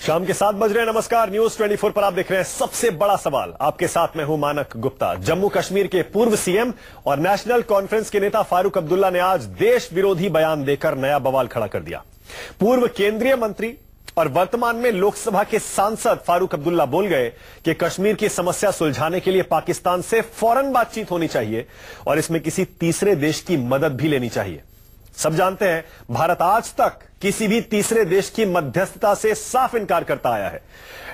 शाम के 7 बज रहे हैं। नमस्कार, न्यूज 24 पर आप देख रहे हैं सबसे बड़ा सवाल। आपके साथ मैं हूं मानक गुप्ता। जम्मू कश्मीर के पूर्व सीएम और नेशनल कॉन्फ्रेंस के नेता फारूक अब्दुल्ला ने आज देश विरोधी बयान देकर नया बवाल खड़ा कर दिया। पूर्व केंद्रीय मंत्री और वर्तमान में लोकसभा के सांसद फारूक अब्दुल्ला बोल गए कि कश्मीर की समस्या सुलझाने के लिए पाकिस्तान से फौरन बातचीत होनी चाहिए और इसमें किसी तीसरे देश की मदद भी लेनी चाहिए। सब जानते हैं, भारत आज तक किसी भी तीसरे देश की मध्यस्थता से साफ इनकार करता आया है।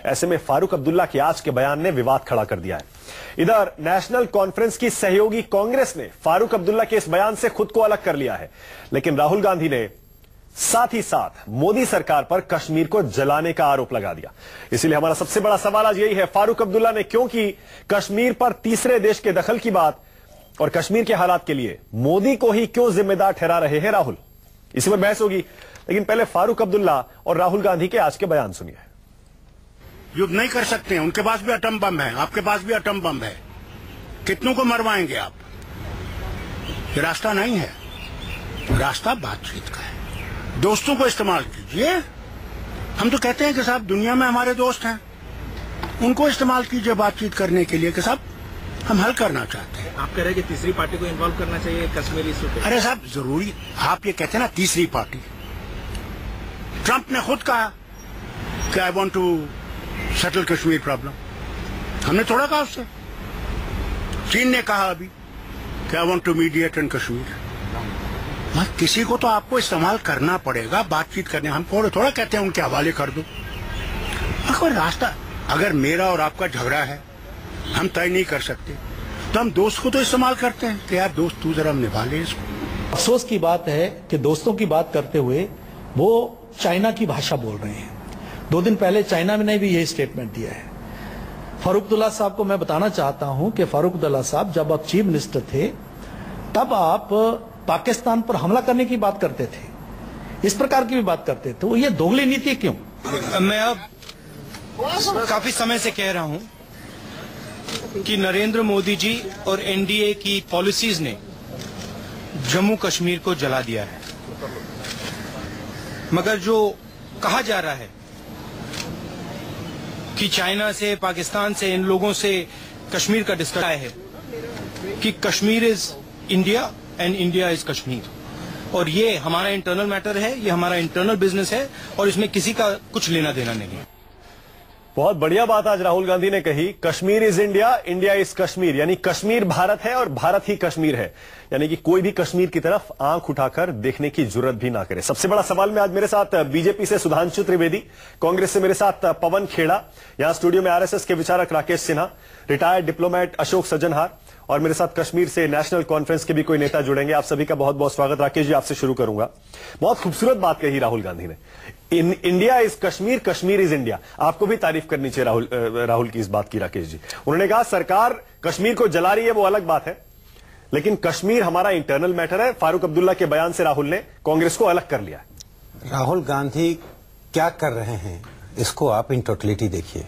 ऐसे में फारूक अब्दुल्ला के आज के बयान ने विवाद खड़ा कर दिया है। इधर नेशनल कॉन्फ्रेंस की सहयोगी कांग्रेस ने फारूक अब्दुल्ला के इस बयान से खुद को अलग कर लिया है, लेकिन राहुल गांधी ने साथ ही साथ मोदी सरकार पर कश्मीर को जलाने का आरोप लगा दिया। इसीलिए हमारा सबसे बड़ा सवाल आज यही है, फारूक अब्दुल्ला ने क्यों की कश्मीर पर तीसरे देश के दखल की बात और कश्मीर के हालात के लिए मोदी को ही क्यों जिम्मेदार ठहरा रहे हैं राहुल? इसी पर बहस होगी, लेकिन पहले फारूक अब्दुल्ला और राहुल गांधी के आज के बयान सुनिए। युद्ध नहीं कर सकते हैं, उनके पास भी एटम बम है, आपके पास भी एटम बम है, कितनों को मरवाएंगे आप? ये रास्ता नहीं है, रास्ता बातचीत का है। दोस्तों को इस्तेमाल कीजिए। हम तो कहते हैं कि साहब दुनिया में हमारे दोस्त हैं, उनको इस्तेमाल कीजिए बातचीत करने के लिए कि साहब हम हल करना चाहते हैं। आप कह रहे हैं कि तीसरी पार्टी को इन्वॉल्व करना चाहिए कश्मीरी इशू पे? अरे साहब जरूरी, आप ये कहते हैं ना तीसरी पार्टी। ट्रंप ने खुद कहा कि I want to settle Kashmir problem, हमने थोड़ा कहा उससे। चीन ने कहा अभी कि I want to mediate in Kashmir. किसी को तो आपको इस्तेमाल करना पड़ेगा बातचीत करने। हम थोड़ा कहते हैं उनके हवाले कर दो। अगर रास्ता, अगर मेरा और आपका झगड़ा है, हम तय नहीं कर सकते, तो हम दोस्त को तो इस्तेमाल करते हैं कि यार दोस्त तू जरा निभा ले इसको। अफसोस की बात है कि दोस्तों की बात करते हुए वो चाइना की भाषा बोल रहे हैं। 2 दिन पहले चाइना ने भी यही स्टेटमेंट दिया है। फारूक अब्दुल्ला साहब को मैं बताना चाहता हूं कि फारूक अब्दुल्ला साहब जब आप चीफ मिनिस्टर थे तब आप पाकिस्तान पर हमला करने की बात करते थे, इस प्रकार की भी बात करते थे। तो ये दोगली नीति क्यों? मैं अब काफी समय से कह रहा हूं कि नरेंद्र मोदी जी और एनडीए की पॉलिसीज ने जम्मू कश्मीर को जला दिया है। मगर जो कहा जा रहा है कि चाइना से, पाकिस्तान से, इन लोगों से कश्मीर का डिस्कशन है कि Kashmir is India and India is Kashmir, और ये हमारा इंटरनल मैटर है, ये हमारा इंटरनल बिजनेस है और इसमें किसी का कुछ लेना देना नहीं है। बहुत बढ़िया बात आज राहुल गांधी ने कही, Kashmir is India, India is Kashmir, यानी कश्मीर भारत है और भारत ही कश्मीर है, यानी कि कोई भी कश्मीर की तरफ आंख उठाकर देखने की जरूरत भी ना करे। सबसे बड़ा सवाल में आज मेरे साथ बीजेपी से सुधांशु त्रिवेदी, कांग्रेस से मेरे साथ पवन खेड़ा, यहां स्टूडियो में आरएसएस के विचारक राकेश सिन्हा, रिटायर्ड डिप्लोमेट अशोक सज्जनहार और मेरे साथ कश्मीर से नेशनल कॉन्फ्रेंस के भी कोई नेता जुड़ेंगे। आप सभी का बहुत बहुत स्वागत। राकेश जी, आपसे शुरू करूंगा। बहुत खूबसूरत बात कही राहुल गांधी ने, India is Kashmir, Kashmir is India. आपको भी तारीफ करनी चाहिए राहुल की इस बात की। राकेश जी, उन्होंने कहा सरकार कश्मीर को जला रही है, वो अलग बात है, लेकिन कश्मीर हमारा इंटरनल मैटर है। फारूक अब्दुल्ला के बयान से राहुल ने कांग्रेस को अलग कर लिया। राहुल गांधी क्या कर रहे हैं इसको आप इन टोटलिटी देखिए।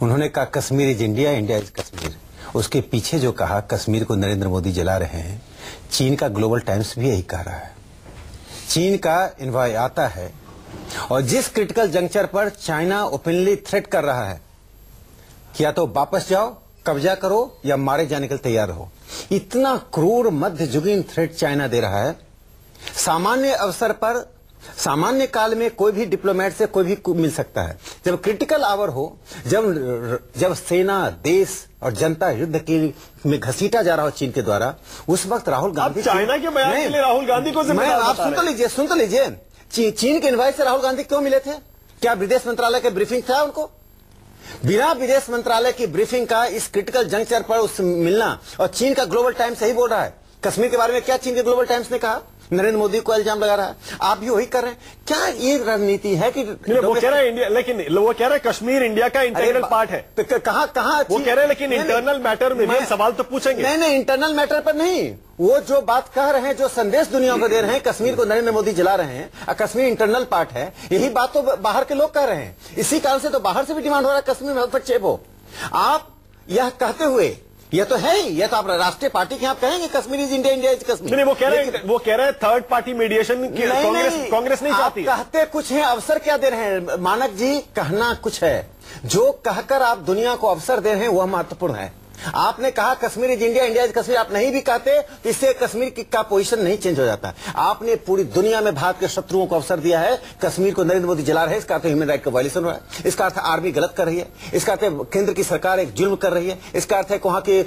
उन्होंने कहा Kashmir is India, India is Kashmir. उसके पीछे जो कहा कश्मीर को नरेंद्र मोदी जला रहे हैं, चीन का ग्लोबल टाइम्स भी यही कह रहा है। चीन का इन्वॉय आता है और जिस क्रिटिकल जंक्चर पर चाइना ओपनली थ्रेट कर रहा है कि या तो वापस जाओ, कब्जा करो या मारे जाने के लिए तैयार हो, इतना क्रूर मध्ययुगीन थ्रेट चाइना दे रहा है। सामान्य अवसर पर, सामान्य काल में कोई भी डिप्लोमेट से कोई भी मिल सकता है, जब क्रिटिकल आवर हो, जब सेना, देश और जनता युद्ध में घसीटा जा रहा हो चीन के द्वारा, उस वक्त राहुल गांधी चाइना के बयान के लिए राहुल गांधी को जिम्मेदार आप सुन तो लीजिए। चीन के इनवाइट से राहुल गांधी क्यों मिले थे? क्या विदेश मंत्रालय का ब्रीफिंग था उनको? बिना विदेश मंत्रालय की ब्रीफिंग का इस क्रिटिकल जंक्चर पर उस मिलना, और चीन का ग्लोबल टाइम्स यही बोल रहा है। कश्मीर के बारे में क्या चीन के ग्लोबल टाइम्स ने कहा? नरेंद्र मोदी को इल्जाम लगा रहा है, आप भी वही कर रहे हैं। क्या ये रणनीति है कि वो कह रहे हैं इंडिया, लेकिन वो कह रहे हैं कश्मीर इंडिया का इंटरनल पार्ट है। तो कहां वो कह रहे हैं, लेकिन इंटरनल मैटर में भी सवाल तो पूछेंगे। नहीं, इंटरनल मैटर पर नहीं। वो जो बात कह रहे हैं, जो संदेश दुनिया को दे रहे हैं, कश्मीर को नरेंद्र मोदी जला रहे हैं और कश्मीर इंटरनल पार्ट है, यही बात तो बाहर के लोग कह रहे हैं। इसी कारण से तो बाहर से भी डिमांड हो रहा है कश्मीर में हस्तक्षेप हो। आप यह कहते हुए ये तो है ही, ये तो आप राष्ट्रीय पार्टी के आप कहेंगे Kashmir is India, India is Kashmir. नहीं, वो कह रहे हैं थर्ड पार्टी मीडिएशन कांग्रेस नहीं चाहती। कहते कुछ है, अवसर क्या दे रहे हैं मानक जी? कहना कुछ है, जो कहकर आप दुनिया को अवसर दे रहे हैं वह महत्वपूर्ण है। आपने कहा Kashmir is India, India is Kashmir, आप नहीं भी कहते तो इससे कश्मीर का पोजीशन नहीं चेंज हो जाता। आपने पूरी दुनिया में भारत के शत्रुओं को अवसर दिया है। कश्मीर को नरेंद्र मोदी जला रहे हैं, इसका अर्थ ह्यूमन राइट का वायलेशन हो रहा है, इसका अर्थ आर्मी गलत कर रही है, इसका अर्थ केंद्र की सरकार एक जुल्म कर रही है, इसका अर्थ है वहां के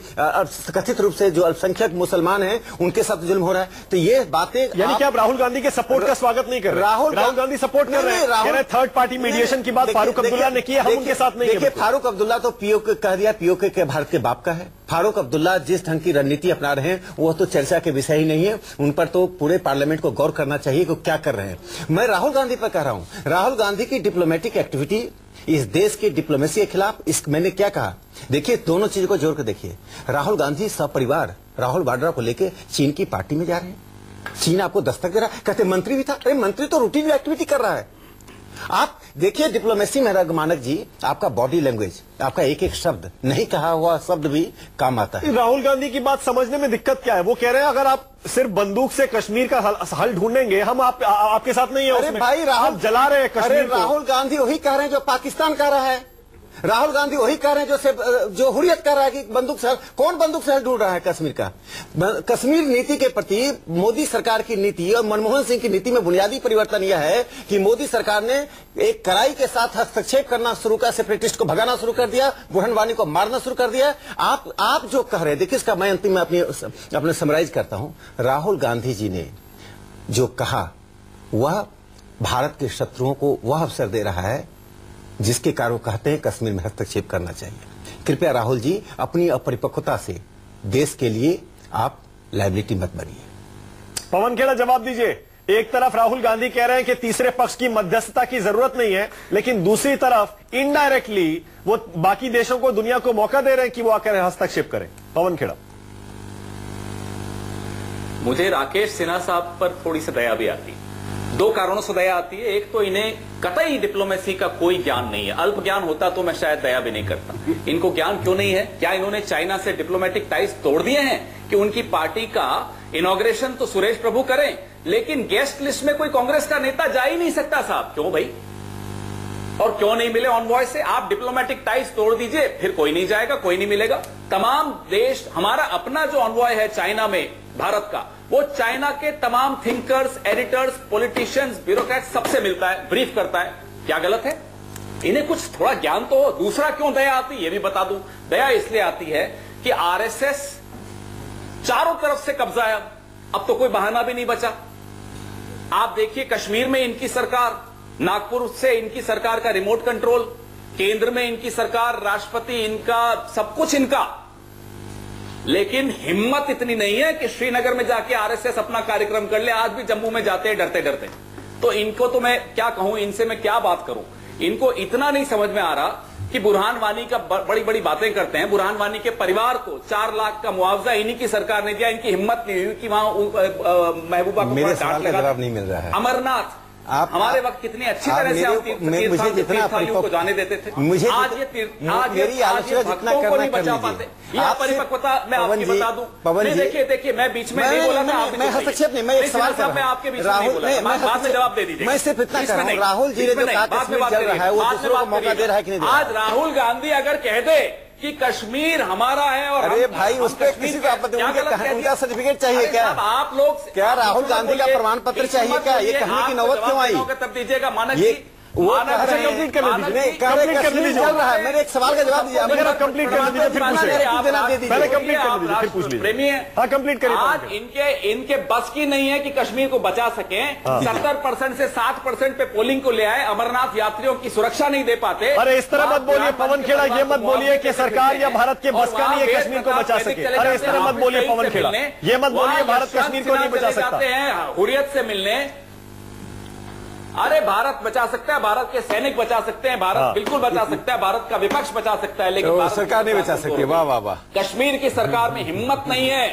कथित रूप से जो अल्पसंख्यक मुसलमान हैं उनके साथ जुल्म हो रहा है। तो ये बातें, यानी कि आप राहुल गांधी के सपोर्ट का स्वागत नहीं कर रहे? राहुल गांधी सपोर्ट कर रहे हैं, थर्ड पार्टी मीडिएशन की बात फारूक अब्दुल्ला ने की, हम उनके साथ नहीं। देखिए, फारूक अब्दुल्ला तो पीओके कह दिया, पीओके के भारत के बाप का है। फारूक अब्दुल्ला जिस ढंग की रणनीति अपना रहे हैं वो तो चर्चा के विषय ही नहीं है, उन पर तो पूरे पार्लियामेंट को गौर करना चाहिए कि क्या कर रहे हैं। मैं राहुल गांधी पर कह रहा हूं, राहुल गांधी की डिप्लोमेटिक एक्टिविटी इस देश की डिप्लोमेसी के खिलाफ, इस मैंने क्या कहा, देखिए दोनों चीजों को जोड़ कर देखिए। राहुल गांधी सपरिवार राहुल वाड्रा को लेकर चीन की पार्टी में जा रहे हैं। चीन आपको दस्तक दे रहा है, कहते मंत्री भी था। अरे मंत्री तो रूटीन एक्टिविटी कर रहा है। आप देखिए डिप्लोमेसी में मानक जी, आपका बॉडी लैंग्वेज, आपका एक एक शब्द, नहीं कहा हुआ शब्द भी काम आता है। राहुल गांधी की बात समझने में दिक्कत क्या है? वो कह रहे हैं अगर आप सिर्फ बंदूक से कश्मीर का हल ढूंढेंगे, हम आपके साथ नहीं है। अरे भाई राहुल जला रहे हैं कश्मीर को। राहुल गांधी वही कह रहे हैं जो पाकिस्तान कह रहा है। राहुल गांधी वही कह रहे हैं जो हुर्रियत कर रहा है कि बंदूक से कौन बंदूक से ढूंढ रहा है कश्मीर का। कश्मीर नीति के प्रति मोदी सरकार की नीति और मनमोहन सिंह की नीति में बुनियादी परिवर्तन यह है कि मोदी सरकार ने एक कड़ाई के साथ हस्तक्षेप करना शुरू कर, सेपरेटिस्ट को भगाना शुरू कर दिया, बुरहान वानी को मारना शुरू कर दिया। आप जो कह रहे हैं, देखिए इसका मैं अंतिम में अपने समराइज करता हूं। राहुल गांधी जी ने जो कहा वह भारत के शत्रुओं को वह अवसर दे रहा है जिसके कारण वो कहते हैं कश्मीर में हस्तक्षेप करना चाहिए। कृपया राहुल जी अपनी अपरिपक्वता से देश के लिए आप लायबिलिटी मत बनिए। पवन खेड़ा जवाब दीजिए। एक तरफ राहुल गांधी कह रहे हैं कि तीसरे पक्ष की मध्यस्थता की जरूरत नहीं है, लेकिन दूसरी तरफ इनडायरेक्टली वो बाकी देशों को, दुनिया को मौका दे रहे हैं कि वो आकर हस्तक्षेप करें। पवन खेड़ा, मुझे राकेश सिन्हा साहब पर थोड़ी सी दया भी आती है। दो कारणों से दया आती है। एक तो इन्हें कतई डिप्लोमेसी का कोई ज्ञान नहीं है। अल्प ज्ञान होता तो मैं शायद दया भी नहीं करता। इनको ज्ञान क्यों नहीं है? क्या इन्होंने चाइना से डिप्लोमेटिक टाइज तोड़ दिए हैं कि उनकी पार्टी का इनॉग्रेशन तो सुरेश प्रभु करें, लेकिन गेस्ट लिस्ट में कोई कांग्रेस का नेता जा ही नहीं सकता? साहब क्यों भाई? और क्यों नहीं मिले ऑनवॉय से? आप डिप्लोमेटिक टाइज तोड़ दीजिए, फिर कोई नहीं जाएगा, कोई नहीं मिलेगा। तमाम देश, हमारा अपना जो ऑनवॉय है चाइना में भारत का, वो चाइना के तमाम थिंकर्स, एडिटर्स, पॉलिटिशियंस, ब्यूरोक्रेट सबसे मिलता है, ब्रीफ करता है। क्या गलत है? इन्हें कुछ थोड़ा ज्ञान तो हो। दूसरा, क्यों दया आती है ये भी बता दूं। दया इसलिए आती है कि आरएसएस चारों तरफ से कब्जा है। अब तो कोई बहाना भी नहीं बचा। आप देखिए कश्मीर में इनकी सरकार, नागपुर से इनकी सरकार का रिमोट कंट्रोल, केंद्र में इनकी सरकार, राष्ट्रपति इनका, सब कुछ इनका। लेकिन हिम्मत इतनी नहीं है कि श्रीनगर में जाके आरएसएस अपना कार्यक्रम कर ले। आज भी जम्मू में जाते हैं डरते डरते। तो इनको तो मैं क्या कहूं, इनसे मैं क्या बात करूं। इनको इतना नहीं समझ में आ रहा कि बुरहान वानी का बड़ी बड़ी बातें करते हैं। बुरहान वानी के परिवार को 4 लाख का मुआवजा इन्हीं की सरकार ने दिया। इनकी हिम्मत नहीं हुई कि वहां महबूबा को मेरे सवाल का जवाब नहीं मिल रहा है। अमरनाथ हमारे वक्त कितनी अच्छी तरह से मुझे जितना को जाने देते थे। मुझे आज मेरी आलोचना जितना को करना नहीं बचा पाते। यह परिपक्वता मैं आपकी बता दूं। पवन जी देखिए मैं बीच में नहीं बोला था। मैं हस्तक्षेप नहीं, मैं एक सवाल कर मैं आपके बीच में नहीं बोला। बाद में जवाब दे दीजिए। मैं सिर्फ इतना कर रहा हूं, राहुल जी ने जो कहा कश्मीर चल रहा है वो दूसरों को मौका दे रहा है कि नहीं? आज राहुल गांधी अगर कह दे कि कश्मीर हमारा है और अरे भाई उस पर किसी को आपत्ति, उनका सर्टिफिकेट चाहिए क्या? आप लोग क्या राहुल गांधी का प्रमाण पत्र चाहिए क्या? ये कहने की नौबत क्यों आई? तब दीजिएगा मानक जी। वो कंप्लीट कर लीजिए। चल रहा है, मेरे एक सवाल का जवाब दीजिए। कंप्लीट कर लीजिए, फिर पहले कंप्लीट कर लीजिए, फिर पूछ लीजिए। प्रेमी है, हाँ कंप्लीट करिए। आज इनके बस की नहीं है कि कश्मीर को बचा सके। 70% से 60% पे पोलिंग को ले आए। अमरनाथ यात्रियों की सुरक्षा नहीं दे पाते। अरे इस तरह मत बोलिए पवन खेड़ा, ये मत बोलिए कि सरकार या भारत के बस का नहीं है कश्मीर को बचा सके। अरे इस तरह मत बोलिए पवन खेड़ा, ये मत बोलिए भारत कश्मीर को नहीं बचा सकता। हुर्रियत से मिलने, अरे भारत बचा सकता है, भारत के सैनिक बचा सकते हैं, भारत बिल्कुल बचा सकता है, भारत का विपक्ष बचा सकता है, लेकिन सरकार नहीं बचा सकती। वाह वाह वाह। कश्मीर की सरकार में हिम्मत नहीं है।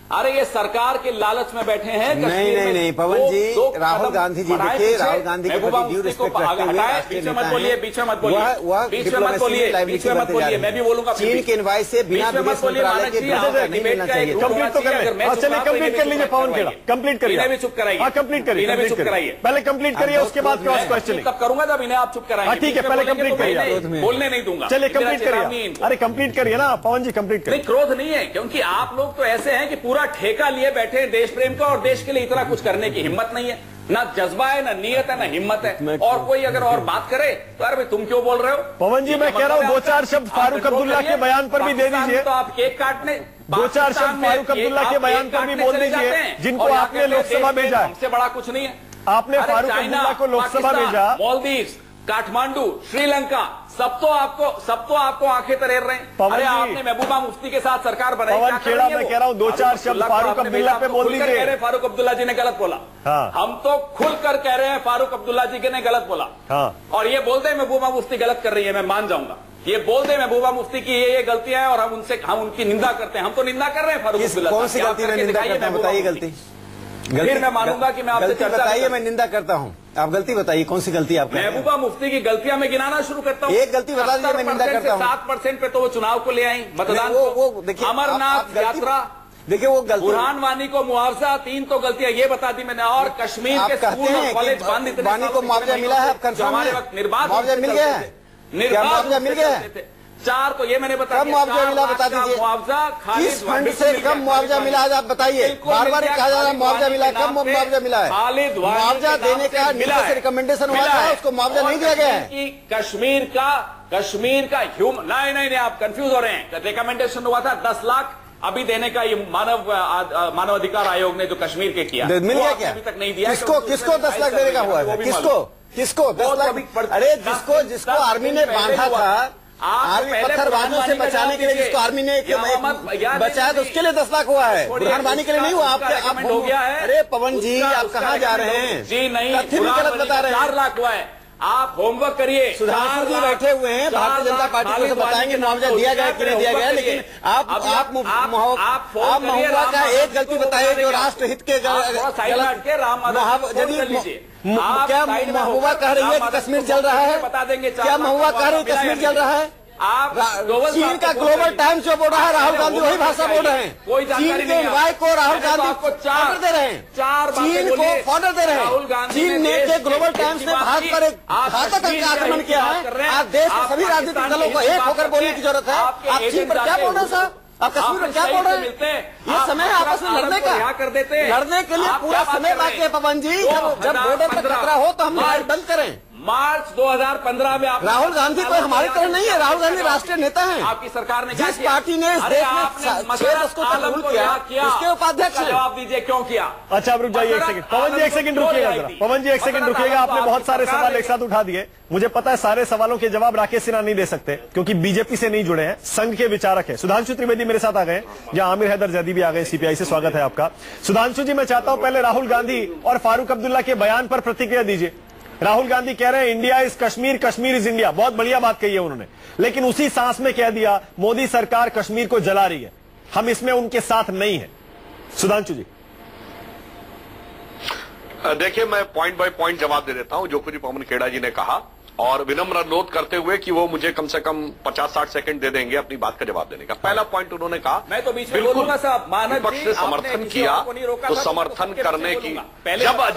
अरे ये सरकार के लालच में बैठे हैं। नहीं पवन जी, राहुल गांधी जी देखिए, राहुल गांधी के प्रति ड्यू रिस्पेक्ट रखते हुए बीच में मत बोलिए, बीच में मत बोलिए, बीच में मत बोलिए, मैं भी बोलूंगा। चीन के इनवाइस से बिना विदेश मंत्रालय के नहीं मिलना चाहिए। कंप्लीट तो चलिए कंप्लीट कर लीजिए पवन खेड़ा, कंप्लीट करिए, इन्हें भी चुप कराइए, कंप्लीट करिए, इन्हें भी चुप कराइए, पहले कंप्लीट करिए, उसके बाद क्रॉस क्वेश्चनिंग तब करूंगा जब इन्हें आप चुप कराएंगे। ठीक है, पहले कंप्लीट करिए, बोलने नहीं दूंगा। चलिए कंप्लीट करिए, अरे कंप्लीट करिए ना पवन जी, कंप्लीट करिए। क्रोध नहीं है, क्योंकि आप लोग तो ऐसे हैं कि पूरा ठेका लिए बैठे हैं देश प्रेम का, और देश के लिए इतना कुछ करने की हिम्मत नहीं है, ना जज्बा है, ना नीयत है, ना हिम्मत है। और कोई अगर और बात करे तो अरे भाई तुम क्यों बोल रहे हो? पवन जी मैं कह रहा हूँ 2-4 शब्द फारूक अब्दुल्ला के बयान पर भी दे दीजिए। तो आप केक काटने 2-4 शब्द फारूक अब्दुल्ला के बयान पर भी बोल दीजिए, जिनको आपने लोकसभा भेजा। हमसे बड़ा कुछ नहीं है। आपने फारूक अब्दुल्ला को लोकसभा भेजा, मालदीव्स, काठमांडू, श्रीलंका, सब तो आपको आंखें तरेर रहे हैं। अरे आपने महबूबा मुफ्ती के साथ सरकार बनाई। पवन खेड़ा मैं कह रहा हूँ 2-4 शब्द फारूक अब्दुल्ला पे बोल दीजिए। फारूक अब्दुल्ला जी ने गलत बोला। हाँ। हम तो खुलकर कह रहे हैं फारूक अब्दुल्ला जी ने गलत बोला। हाँ। और ये बोलते हैं महबूबा मुफ्ती गलत कर रही है, मैं मान जाऊंगा। ये बोलते हैं महबूबा मुफ्ती की ये गलतियां हैं और हम उनकी निंदा करते हैं। हम तो निंदा कर रहे हैं फारूक अब्दुल्ला। कौन सी गलती में निंदा करते हैं बताइए? गलती फिर मैं मानूंगा कि मैं आपसे चर्चा बताइए, मैं निंदा करता हूँ। आप गलती बताइए, कौन सी गलती आपका? महबूबा मुफ्ती की गलतियां मैं गिनाना शुरू करता हूँ। एक गलती बता दीजिए, मैं निंदा करता हूँ। 7% पे तो वो चुनाव को ले आई, मतदान वो देखिए, अमरनाथ यात्रा, देखिए वो गलती, बुरहान वानी को मुआवजा, 3 तो गलतियां ये बता दी मैंने। और कश्मीर के स्कूल और कॉलेज बंद, इतने वानी को मुआवजा मिला है? हमारे वक्त निर्बाध मुआवजा मिल गया है? मुआवजा मिल गया है? 4 तो ये मैंने बता कम मुआवजा मिला बता दीजिए। मुआवजा किस फंड से कम मुआवजा मिला है आप बताइए? बार बार कहा जा रहा है मुआवजा मिला, कम मुआवजा मिला है। मुआवजा देने का नीचे से रिकमेंडेशन हुआ था, उसको मुआवजा नहीं दिया गया है। कश्मीर का नहीं, आप कंफ्यूज हो रहे हैं। रिकमेंडेशन हुआ था 10 लाख अभी देने का, ये मानव अधिकार आयोग ने जो कश्मीर के किया, मिल गया क्या? अभी तक नहीं दिया। किसको 10 लाख देने का हुआ है? किसको 10 लाख? अरे जिसको आर्मी ने बांधा था, आर्मी पत्थरबाजों से बचाने के लिए जिसको आर्मी ने बचाया, तो उसके लिए 10 लाख हुआ है, बुरहान वानी के लिए नहीं हुआ। आप हो गया है। अरे पवन जी आप कहाँ जा रहे हैं? जी नहीं, तथ्य भी गलत बता रहे हैं। 4 लाख हुआ है। आप होमवर्क करिए। सुधांशु जी बैठे हुए हैं, भारतीय जनता पार्टी को तो बताएंगे मुआवजा दिया गया कि नहीं दिया गया, लेकिन आप महुआ का एक गलती बताइए जो राष्ट्रहित के क्या महुआ कह रही है कि कश्मीर जल रहा है? बता देंगे। क्या महुआ कह रही है कश्मीर जल रहा है? आप चीन का ग्लोबल टाइम्स जो बोल रहा है, राहुल गांधी वही भाषा बोल रहे हैं। चीन के इन्वाय को राहुल गांधी ऑर्डर दे रहे हैं, चीन को ऑर्डर दे रहे हैं। चीन ने के ग्लोबल टाइम्स ने भारत पर एक घातक आक्रमण किया है। आज देश के सभी राजनीतिक दलों को एक होकर बोलने की जरूरत है। आप चीन पर क्या बोल रहे हैं साहब? आप कश्मीर में क्या बोल रहे हैं? ये समय है आपस में लड़ने का, लड़ने के लिए पूरा समय बाकी है पवन जी। जब बॉर्डर पर खतरा हो तो हम लड़ाई बंद करें। मार्च 2015 में आप राहुल गांधी कोई हमारी तरह नहीं है। राहुल गांधी राष्ट्रीय नेता हैं। आपकी सरकार ने जिस पार्टी ने इस देश में 6 दशकों तक रूल किया, उसके उपाध्यक्ष जवाब दीजिए क्यों किया? अच्छा अब रुक जाइए 1 सेकंड, पवन जी 1 सेकंड रुकिएगा जरा। पवन जी 1 सेकंड रुकिएगा, आपने बहुत सारे सवाल एक साथ उठा दिए। मुझे पता है सारे सवालों के जवाब राकेश सिन्हा नहीं दे सकते क्योंकि बीजेपी से नहीं जुड़े हैं, संघ के विचारक है। सुधांशु त्रिवेदी मेरे साथ आ गए, जहां आमिर हैदर जैदी भी आ गए, सीपीआई से। स्वागत है आपका। सुधांशु जी मैं चाहता हूं पहले राहुल गांधी और फारूक अब्दुल्ला के बयान पर प्रतिक्रिया दीजिए। राहुल गांधी कह रहे हैं India is Kashmir, Kashmir is India. बहुत बढ़िया बात कही है उन्होंने, लेकिन उसी सांस में कह दिया मोदी सरकार कश्मीर को जला रही है, हम इसमें उनके साथ नहीं है। सुधांशु जी देखिए, मैं पॉइंट बाय पॉइंट जवाब दे देता हूं जो कुछ पवन खेड़ा जी ने कहा, और विनम्र अनुरोध करते हुए कि वो मुझे कम से कम 50-60 सेकंड दे देंगे अपनी बात का जवाब देने का। पहला पॉइंट उन्होंने कहा, मैं तो बीच में बोलूंगा साहब, विपक्ष ने समर्थन किया तो समर्थन करने की,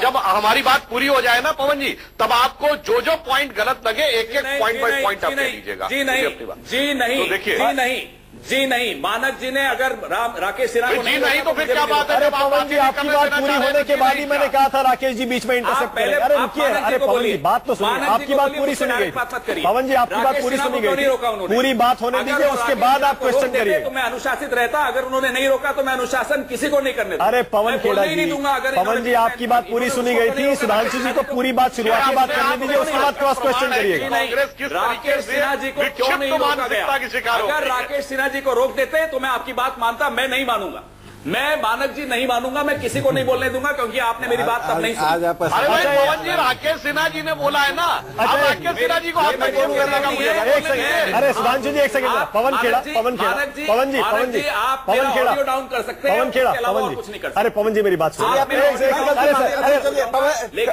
जब हमारी बात पूरी हो जाए ना पवन जी, तब आपको जो जो पॉइंट गलत लगे एक एक पॉइंट बाय पॉइंट आप दे दीजिएगा। जी नहीं, तो देखिए जी नहीं, मानक जी ने अगर राकेश सिन्हा को जी नहीं तो फिर क्या बात है? अरे पवन जी आपकी बात पूरी होने के बाद ही मैंने कहा था राकेश जी बीच में इंटरसेप्ट करें। अरे रुकिए, अरे पवन जी बात तो सुनिए, आपकी बात पूरी सुनी गई। पवन जी आपकी बात पूरी सुनी गई, पूरी बात होने दीजिए, उसके बाद आप क्वेश्चन करिए। तो मैं अनुशासित रहता, अगर उन्होंने नहीं रोका तो मैं अनुशासन किसी को नहीं करने। अरे पवन खेड़ा जी, पवन जी आपकी बात पूरी सुनी गई थी। सुधांशु जी को पूरी बात शुरुआती बात करने दीजिए, उसके बाद क्रॉस क्वेश्चन करिएगा। राकेश सिन्हा जी को क्यों नहीं रोका गया? अगर राकेश सिन्हा जी को रोक देते तो मैं आपकी बात मानता, मैं नहीं मानूंगा। मैं मानक जी नहीं मानूंगा, मैं किसी को नहीं बोलने दूंगा, क्योंकि आपने मेरी बात तब नहीं सुनी। अरे भाई पवन जी, राकेश सिन्हा जी ने बोला है ना, राकेश सिन्हा जी को हाथ में गेम करने का मुझे एक सेकंड, अरे सुधांशु जी एक सेकंड, पवन खेड़ा, पवन खेड़ा, पवन जी, पवन जी, पवन खेड़ा, डाउन कर सकते हैं, पवन खेड़ा, पवन कुछ नहीं कर जी, सकते। अरे पवन जी मेरी बात सुनिए,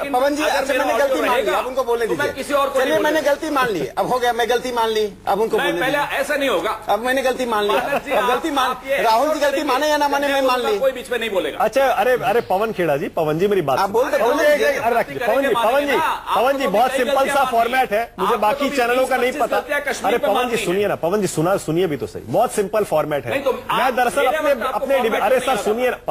पवन जी मैंने गलती मान ली, अब उनको बोलने दीजिए। किसी और को चलिए मैंने गलती मान ली, अब हो गया, मैं गलती मान ली, अब उनको बोलने पहले दीजिए। ऐसा नहीं होगा, अब मैंने गलती मान ली, अब गलती मान, राहुल जी गलती माने या ना माने, मैं मान ली। कोई बीच में नहीं बोलेगा। अच्छा, अरे पवन खेड़ा जी, पवन जी मेरी बात, आप बोल दे, पवन जी बहुत सिंपल सा फॉर्मेट है, मुझे बाकी चैनलों का नहीं पता। अरे पवन जी सुनिए ना, पवन जी सुनिए भी तो सही, बहुत सिंपल फॉर्मेट है। मैं दरअसल अपने डिबेट, अरे सर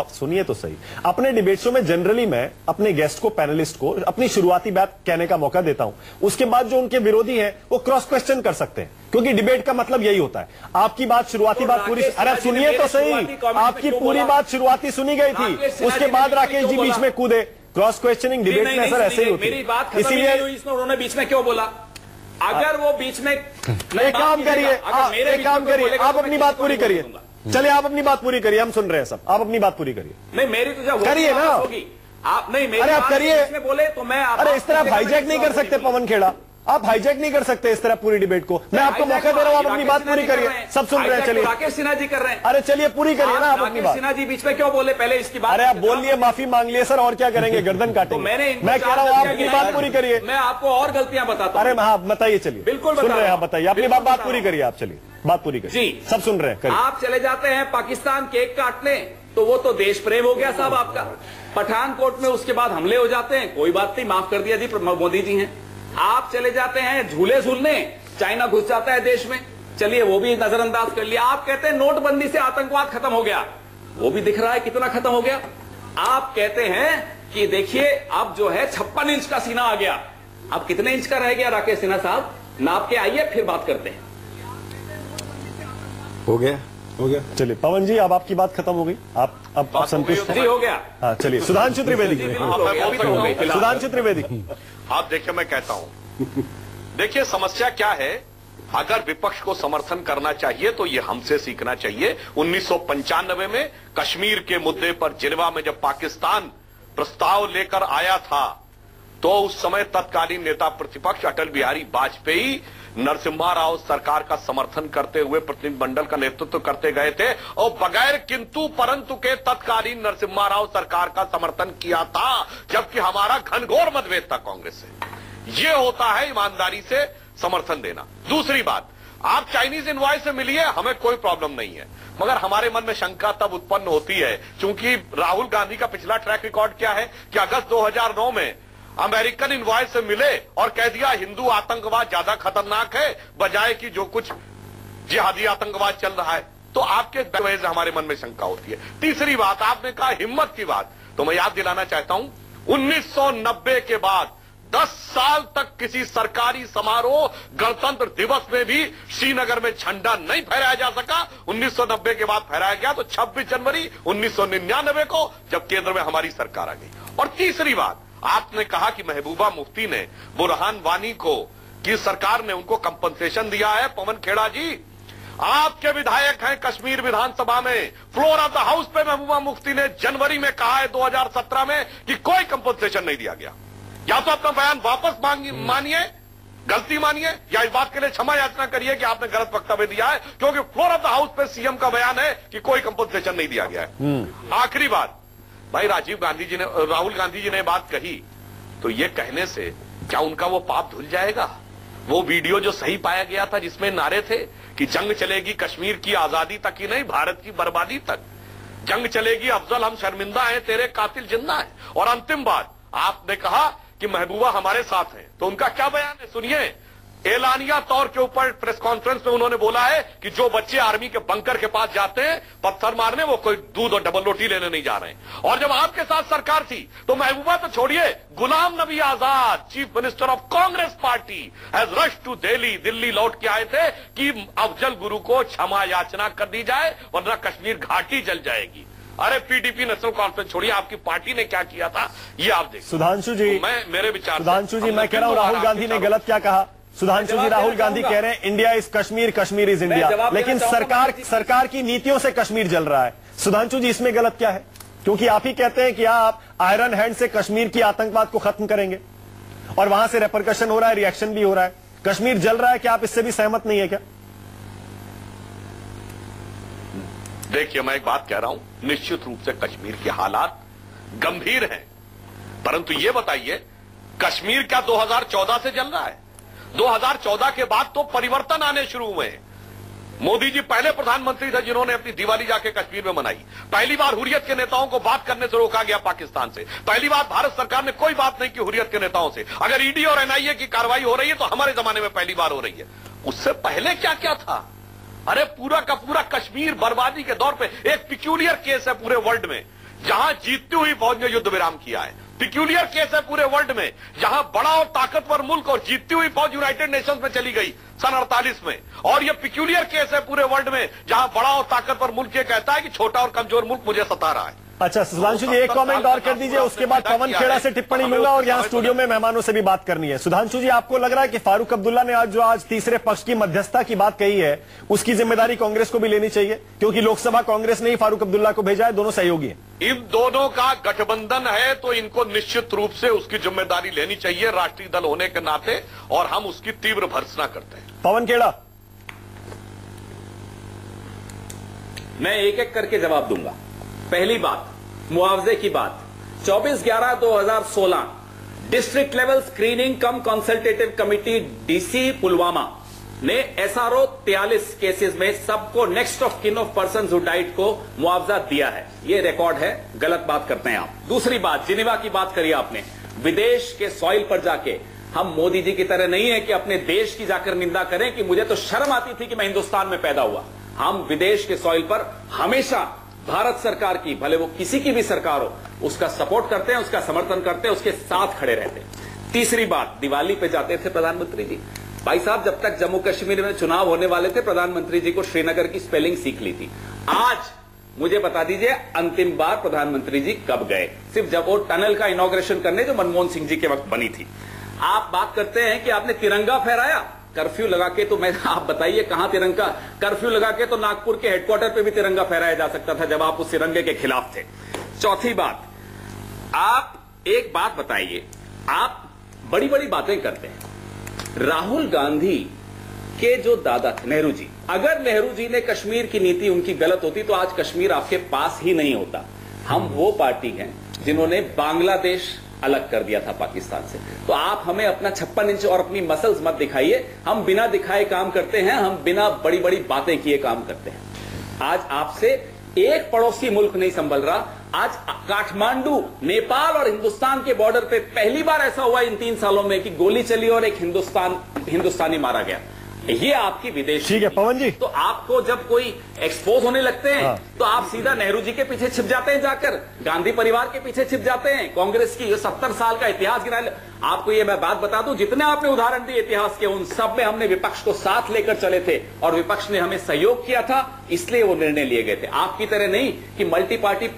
सुनिए तो सही, अपने डिबेट शो में जनरली मैं अपने गेस्ट को, पैनलिस्ट को अपनी शुरुआती बात कहने का मौका देता हूं, उसके बाद जो उनके विरोधी हैं वो क्रॉस क्वेश्चन कर सकते हैं, क्योंकि डिबेट का मतलब यही होता है। आपकी बात, शुरुआती बात पूरी, अरे सुनिए तो सही, आपकी पूरी बात शुरुआती सुनी गई थी, उसके बाद राकेश जी बीच में कूदे। क्रॉस क्वेश्चनिंग डिबेट में सर ऐसे ही होती है। मेरी बात इसीलिए उन्होंने बीच में क्यों बोला? अगर वो बीच में एक काम करिए, आप अपनी बात पूरी करिए। चलिए आप अपनी बात पूरी करिए, हम सुन रहे हैं सब, आप अपनी बात पूरी करिए। नहीं, मेरी तो जब करिए ना, आप नहीं, अरे आप करिए, बोले तो मैं, अरे इस तरह हाईजैक नहीं कर सकते पवन खेड़ा, आप हाईजैक नहीं कर सकते इस तरह पूरी डिबेट को। मैं आपको मौका दे रहा हूं, आप अपनी बात पूरी करिए, सब सुन रहे हैं। चलिए राकेश सिन्हा जी कर रहे हैं। अरे चलिए पूरी करिए ना आप अपनी बात। सिन्हा जी बीच में क्यों बोले? पहले इसकी बात। अरे आप बोल लिए, माफी मांग लिए सर, और क्या करेंगे, गर्दन काटेंगे। मैं कह रहा हूँ आप अपनी बात पूरी करिए। मैं आपको और गलतियां बताता हूं। अरे हाँ बताइए, चलिए बिल्कुल सुन रहे हैं आप, बताइए अपनी बात पूरी करिए आप, चलिए बात पूरी करिए जी, सब सुन रहे हैं। आप चले जाते हैं पाकिस्तान केक काटने, तो वो तो देश प्रेम हो गया साहब आपका। पठानकोट में उसके बाद हमले हो जाते हैं, कोई बात नहीं, माफ कर दिया जी, मोदी जी हैं। आप चले जाते हैं झूले झूलने, चाइना घुस जाता है देश में, चलिए वो भी नजरअंदाज कर लिया। आप कहते हैं नोटबंदी से आतंकवाद खत्म हो गया, वो भी दिख रहा है कितना खत्म हो गया। आप कहते हैं कि देखिए अब जो है 56 इंच का सीना आ गया, अब कितने इंच का रह गया राकेश सिन्हा साहब? नाप के आइए, फिर बात करते हैं। हो गया। चलिए पवन जी, अब आपकी बात खत्म हो गई, आप संतुष्ट हैं? हो गया। हाँ चलिए, सुधांशु त्रिवेदी, सुधांशु त्रिवेदी। आप देखिए, मैं कहता हूं, देखिए समस्या क्या है। अगर विपक्ष को समर्थन करना चाहिए तो ये हमसे सीखना चाहिए। 1995 में कश्मीर के मुद्दे पर जिनेवा में जब पाकिस्तान प्रस्ताव लेकर आया था, तो उस समय तत्कालीन नेता प्रतिपक्ष अटल बिहारी वाजपेयी नरसिम्हा राव सरकार का समर्थन करते हुए प्रतिनिधिमंडल का नेतृत्व करते गए थे, और बगैर किंतु परंतु के तत्कालीन नरसिम्हा राव सरकार का समर्थन किया था, जबकि हमारा घनघोर मतभेद था कांग्रेस से। ये होता है ईमानदारी से समर्थन देना। दूसरी बात, आप चाइनीज इनवॉइस से मिलिए, हमें कोई प्रॉब्लम नहीं है, मगर हमारे मन में शंका तब उत्पन्न होती है, क्योंकि राहुल गांधी का पिछला ट्रैक रिकॉर्ड क्या है कि अगस्त 2009 में अमेरिकन इनवॉइस से मिले और कह दिया हिंदू आतंकवाद ज्यादा खतरनाक है बजाय कि जो कुछ जिहादी आतंकवाद चल रहा है। तो आपके वजह से हमारे मन में शंका होती है। तीसरी बात, आपने कहा हिम्मत की बात, तो मैं याद दिलाना चाहता हूं 1990 के बाद 10 साल तक किसी सरकारी समारोह गणतंत्र दिवस में भी श्रीनगर में झंडा नहीं फहराया जा सका। 1990 के बाद फहराया गया तो 26 जनवरी 1999 को, जब केंद्र में हमारी सरकार आ गई। और तीसरी बात, आपने कहा कि महबूबा मुफ्ती ने बुरहान वानी को, कि सरकार ने उनको कंपनसेशन दिया है। पवन खेड़ा जी, आपके विधायक हैं कश्मीर विधानसभा में, फ्लोर ऑफ द हाउस पे महबूबा मुफ्ती ने जनवरी में कहा है 2017 में कि कोई कंपनसेशन नहीं दिया गया। या तो अपना बयान वापस मानिए, गलती मानिए, या इस बात के लिए क्षमा याचना करिए कि आपने गलत वक्तव्य दिया है, क्योंकि फ्लोर ऑफ द हाउस पे सीएम का बयान है कि कोई कंपनसेशन नहीं दिया गया है। आखिरी बात, भाई राजीव गांधी जी ने, राहुल गांधी जी ने बात कही, तो ये कहने से क्या उनका वो पाप धुल जाएगा? वो वीडियो जो सही पाया गया था जिसमें नारे थे कि जंग चलेगी कश्मीर की आजादी तक ही नहीं, भारत की बर्बादी तक, जंग चलेगी अफजल हम शर्मिंदा हैं, तेरे कातिल जिंदा है। और अंतिम बात, आपने कहा कि महबूबा हमारे साथ हैं, तो उनका क्या बयान है सुनिए। एलानिया तौर के ऊपर प्रेस कॉन्फ्रेंस में उन्होंने बोला है कि जो बच्चे आर्मी के बंकर के पास जाते हैं पत्थर मारने, वो कोई दूध और डबल रोटी लेने नहीं जा रहे हैं। और जब आपके साथ सरकार थी तो महबूबा तो छोड़िए, Ghulam Nabi Azad chief minister of Congress party has rush to Delhi लौट के आए थे कि अफजल गुरु को क्षमा याचना कर दी जाए वरना कश्मीर घाटी जल जाएगी। अरे पीडीपी नेशनल कॉन्फ्रेंस छोड़िए, आपकी पार्टी ने क्या किया था ये आप देखिए। सुधांशु जी, तो मैं मेरे विचार, सुधांशु जी, मैं कह रहा हूं राहुल गांधी ने गलत क्या कहा। सुधांशु जी, राहुल गांधी कह रहे हैं India is Kashmir, Kashmir is India, लेकिन सरकार की नीतियों से कश्मीर जल रहा है। सुधांशु जी, इसमें गलत क्या है? क्योंकि आप ही कहते हैं कि आप आयरन हैंड से कश्मीर की आतंकवाद को खत्म करेंगे और वहां से रेपरकशन हो रहा है, रिएक्शन भी हो रहा है, कश्मीर जल रहा है। क्या आप इससे भी सहमत नहीं है क्या? देखिए, मैं एक बात कह रहा हूं, निश्चित रूप से कश्मीर के हालात गंभीर हैं, परंतु यह बताइए कश्मीर क्या 2014 से जल रहा है? 2014 के बाद तो परिवर्तन आने शुरू हुए हैं। मोदी जी पहले प्रधानमंत्री थे जिन्होंने अपनी दिवाली जाके कश्मीर में मनाई। पहली बार हुर्रियत के नेताओं को बात करने से रोका गया पाकिस्तान से। पहली बार भारत सरकार ने कोई बात नहीं की हुर्रियत के नेताओं से। अगर ईडी और एनआईए की कार्रवाई हो रही है तो हमारे जमाने में पहली बार हो रही है। उससे पहले क्या क्या था? अरे पूरा का पूरा कश्मीर बर्बादी के दौर पे एक पिक्यूलियर केस है पूरे वर्ल्ड में, जहां जीतती हुई फौज ने युद्ध विराम किया है। पिक्यूलियर केस है पूरे वर्ल्ड में, जहां बड़ा और ताकतवर मुल्क और जीतती हुई फौज यूनाइटेड नेशंस में चली गई सन 48 में। और यह पिक्यूलियर केस है पूरे वर्ल्ड में, जहां बड़ा और ताकतवर मुल्क ये कहता है कि छोटा और कमजोर मुल्क मुझे सता रहा है। अच्छा सुधांशु जी, एक कमेंट और कर दीजिए, उसके बाद पवन खेड़ा से टिप्पणी लूंगा और यहाँ स्टूडियो में मेहमानों से भी बात करनी है। सुधांशु जी, आपको लग रहा है कि फारूक अब्दुल्ला ने आज तीसरे पक्ष की मध्यस्थता की बात कही है, उसकी जिम्मेदारी कांग्रेस को भी लेनी चाहिए? क्योंकि लोकसभा कांग्रेस ने ही फारूक अब्दुल्ला को भेजा है, दोनों सहयोगी हैं। इन दोनों का गठबंधन है तो इनको निश्चित रूप से उसकी जिम्मेदारी लेनी चाहिए राष्ट्रीय दल होने के नाते, और हम उसकी तीव्र भर्त्सना करते हैं। पवन खेड़ा, मैं एक एक करके जवाब दूंगा। पहली बात, मुआवजे की बात। 24/11/2016 डिस्ट्रिक्ट लेवल स्क्रीनिंग कम कंसल्टेटिव कमिटी डीसी पुलवामा ने एसआरओ 43 केसेस में सबको next of kin of person who died को मुआवजा दिया है। ये रिकॉर्ड है, गलत बात करते हैं आप। दूसरी बात, जिनेवा की बात करी आपने। विदेश के सॉइल पर जाके हम मोदी जी की तरह नहीं है कि अपने देश की जाकर निंदा करें कि मुझे तो शर्म आती थी कि मैं हिंदुस्तान में पैदा हुआ। हम विदेश के सॉइल पर हमेशा भारत सरकार की, भले वो किसी की भी सरकार हो, उसका सपोर्ट करते हैं, उसका समर्थन करते हैं, उसके साथ खड़े रहते हैं। तीसरी बात, दिवाली पे जाते थे प्रधानमंत्री जी। भाई साहब, जब तक जम्मू कश्मीर में चुनाव होने वाले थे, प्रधानमंत्री जी को श्रीनगर की स्पेलिंग सीख ली थी। आज मुझे बता दीजिए अंतिम बार प्रधानमंत्री जी कब गए? सिर्फ जब वो टनल का इनॉग्रेशन करने जो मनमोहन सिंह जी के वक्त बनी थी। आप बात करते हैं कि आपने तिरंगा फहराया कर्फ्यू लगा के, तो मैं आप बताइए कहां तिरंगा? कर्फ्यू लगा के तो नागपुर के हेडक्वार्टर पे भी तिरंगा फहराया जा सकता था जब आप उस तिरंगे के खिलाफ थे। चौथी बात, आप एक बात बताइए, आप बड़ी बड़ी बातें करते हैं। राहुल गांधी के जो दादा थे नेहरू जी, अगर नेहरू जी ने कश्मीर की नीति उनकी गलत होती तो आज कश्मीर आपके पास ही नहीं होता। हम वो पार्टी हैं जिन्होंने बांग्लादेश अलग कर दिया था पाकिस्तान से। तो आप हमें अपना 56 इंच और अपनी मसल्स मत दिखाइए। हम बिना दिखाए काम करते हैं, हम बिना बड़ी बड़ी बातें किए काम करते हैं। आज आपसे एक पड़ोसी मुल्क नहीं संभल रहा। आज काठमांडू, नेपाल और हिंदुस्तान के बॉर्डर पे पहली बार ऐसा हुआ इन 3 सालों में कि गोली चली और एक हिंदुस्तानी मारा गया। ये आपकी विदेश। ठीक है पवन जी, तो आपको जब कोई एक्सपोज होने लगते हैं तो आप सीधा नेहरू जी के पीछे छिप जाते हैं, जाकर गांधी परिवार के पीछे छिप जाते हैं। कांग्रेस की 70 साल का इतिहास गिना। आपको ये मैं बात बता दूं, जितने आपने उदाहरण दिए इतिहास के, उन सब में हमने विपक्ष को साथ लेकर चले थे और विपक्ष ने हमें सहयोग किया था, इसलिए वो निर्णय लिए गए थे। आपकी तरह नहीं कि मल्टी पार्टी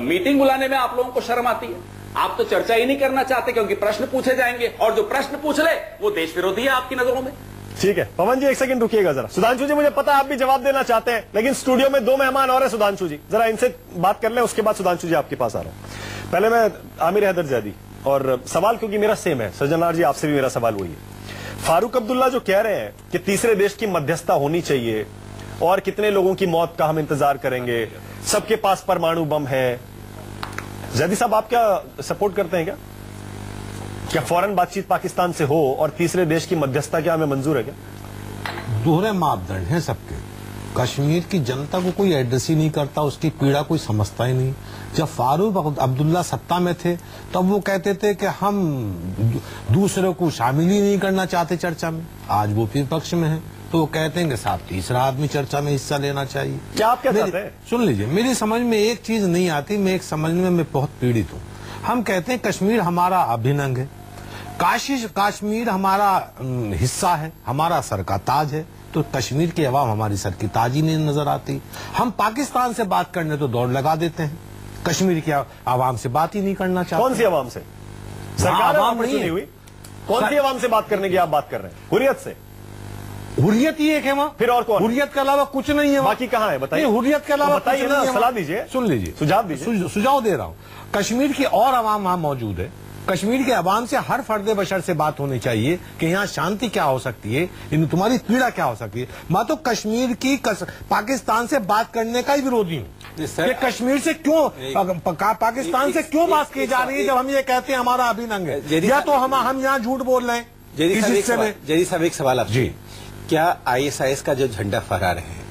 मीटिंग बुलाने में आप लोगों को शर्म आती है। आप तो चर्चा ही नहीं करना चाहते क्योंकि प्रश्न पूछे जाएंगे, और जो प्रश्न पूछ ले वो देश विरोधी है आपकी नजरों में। ठीक है पवन जी, एक सेकंड रुकिएगा जरा। सुधांशु जी, मुझे पता है आप भी जवाब देना चाहते हैं, लेकिन स्टूडियो में 2 मेहमान और हैं। सुधांशु जी, जरा इनसे बात कर लें, उसके बाद सुधांशु जी आपके पास आ रहा हूं। पहले मैं आमिर हैदर जैदी, और सवाल क्योंकि मेरा सेम है, सज्जनलाल जी आपसे भी मेरा सवाल वही है। फारूक अब्दुल्ला जो कह रहे हैं कि तीसरे देश की मध्यस्थता होनी चाहिए और कितने लोगों की मौत का हम इंतजार करेंगे, सबके पास परमाणु बम है, जैदी साहब आप क्या सपोर्ट करते हैं? क्या फौरन बातचीत पाकिस्तान से हो और तीसरे देश की मध्यस्थता क्या हमें मंजूर है? क्या दोहरे मापदंड हैं सबके? कश्मीर की जनता को कोई एड्रेस ही नहीं करता, उसकी पीड़ा कोई समझता ही नहीं। जब फारूक अब्दुल्ला सत्ता में थे तब वो कहते थे कि हम दूसरों को शामिल ही नहीं करना चाहते चर्चा में। आज वो फिर पक्ष में है तो वो कहते हैं कि साहब तीसरा आदमी चर्चा में हिस्सा लेना चाहिए। क्या आप क्या चाहते हैं? सुन लीजिए, मेरी समझ में एक चीज नहीं आती, मैं एक समझने में मैं बहुत पीड़ित हूँ। हम कहते हैं कश्मीर हमारा अभिन्न अंग है, कश्मीर हमारा हिस्सा है, हमारा सर का ताज है, तो कश्मीर की अवाम हमारी सर की ताज ही नहीं नजर आती। हम पाकिस्तान से बात करने तो दौड़ लगा देते हैं, कश्मीर की आवाम से बात ही नहीं करना चाहते। कौन सी आवाम से? सरकार आवाम नहीं हुई, कौन सी आवाम से बात करने की आप बात कर रहे हैं? हुर्रियत से? हुर्रियत ही एक है वहाँ, फिर और कौन? हुर्रियत के अलावा कुछ नहीं है। बाकी कहाँ है बताइए? हुर्रियत के अलावा बताइए ना, सलाह दीजिए, सुन लीजिए, सुझाव दीजिए। सुझाव दे रहा हूँ। कश्मीर की और आवाम वहाँ मौजूद है। कश्मीर के अवाम से हर फर्द बशर से बात होनी चाहिए कि यहाँ शांति क्या हो सकती है, इन तुम्हारी पीड़ा क्या हो सकती है। मैं तो कश्मीर की पाकिस्तान से बात करने का ही विरोधी हूँ कि कश्मीर से क्यों पाकिस्तान से क्यों बात की जा रही है जब हम ये कहते हैं हमारा अभिनंग है, या तो हम यहाँ झूठ बोल रहे हैं। जरी साहब एक सवाल आप जी, क्या ISIS का जो झंडा फहरा रहे हैं,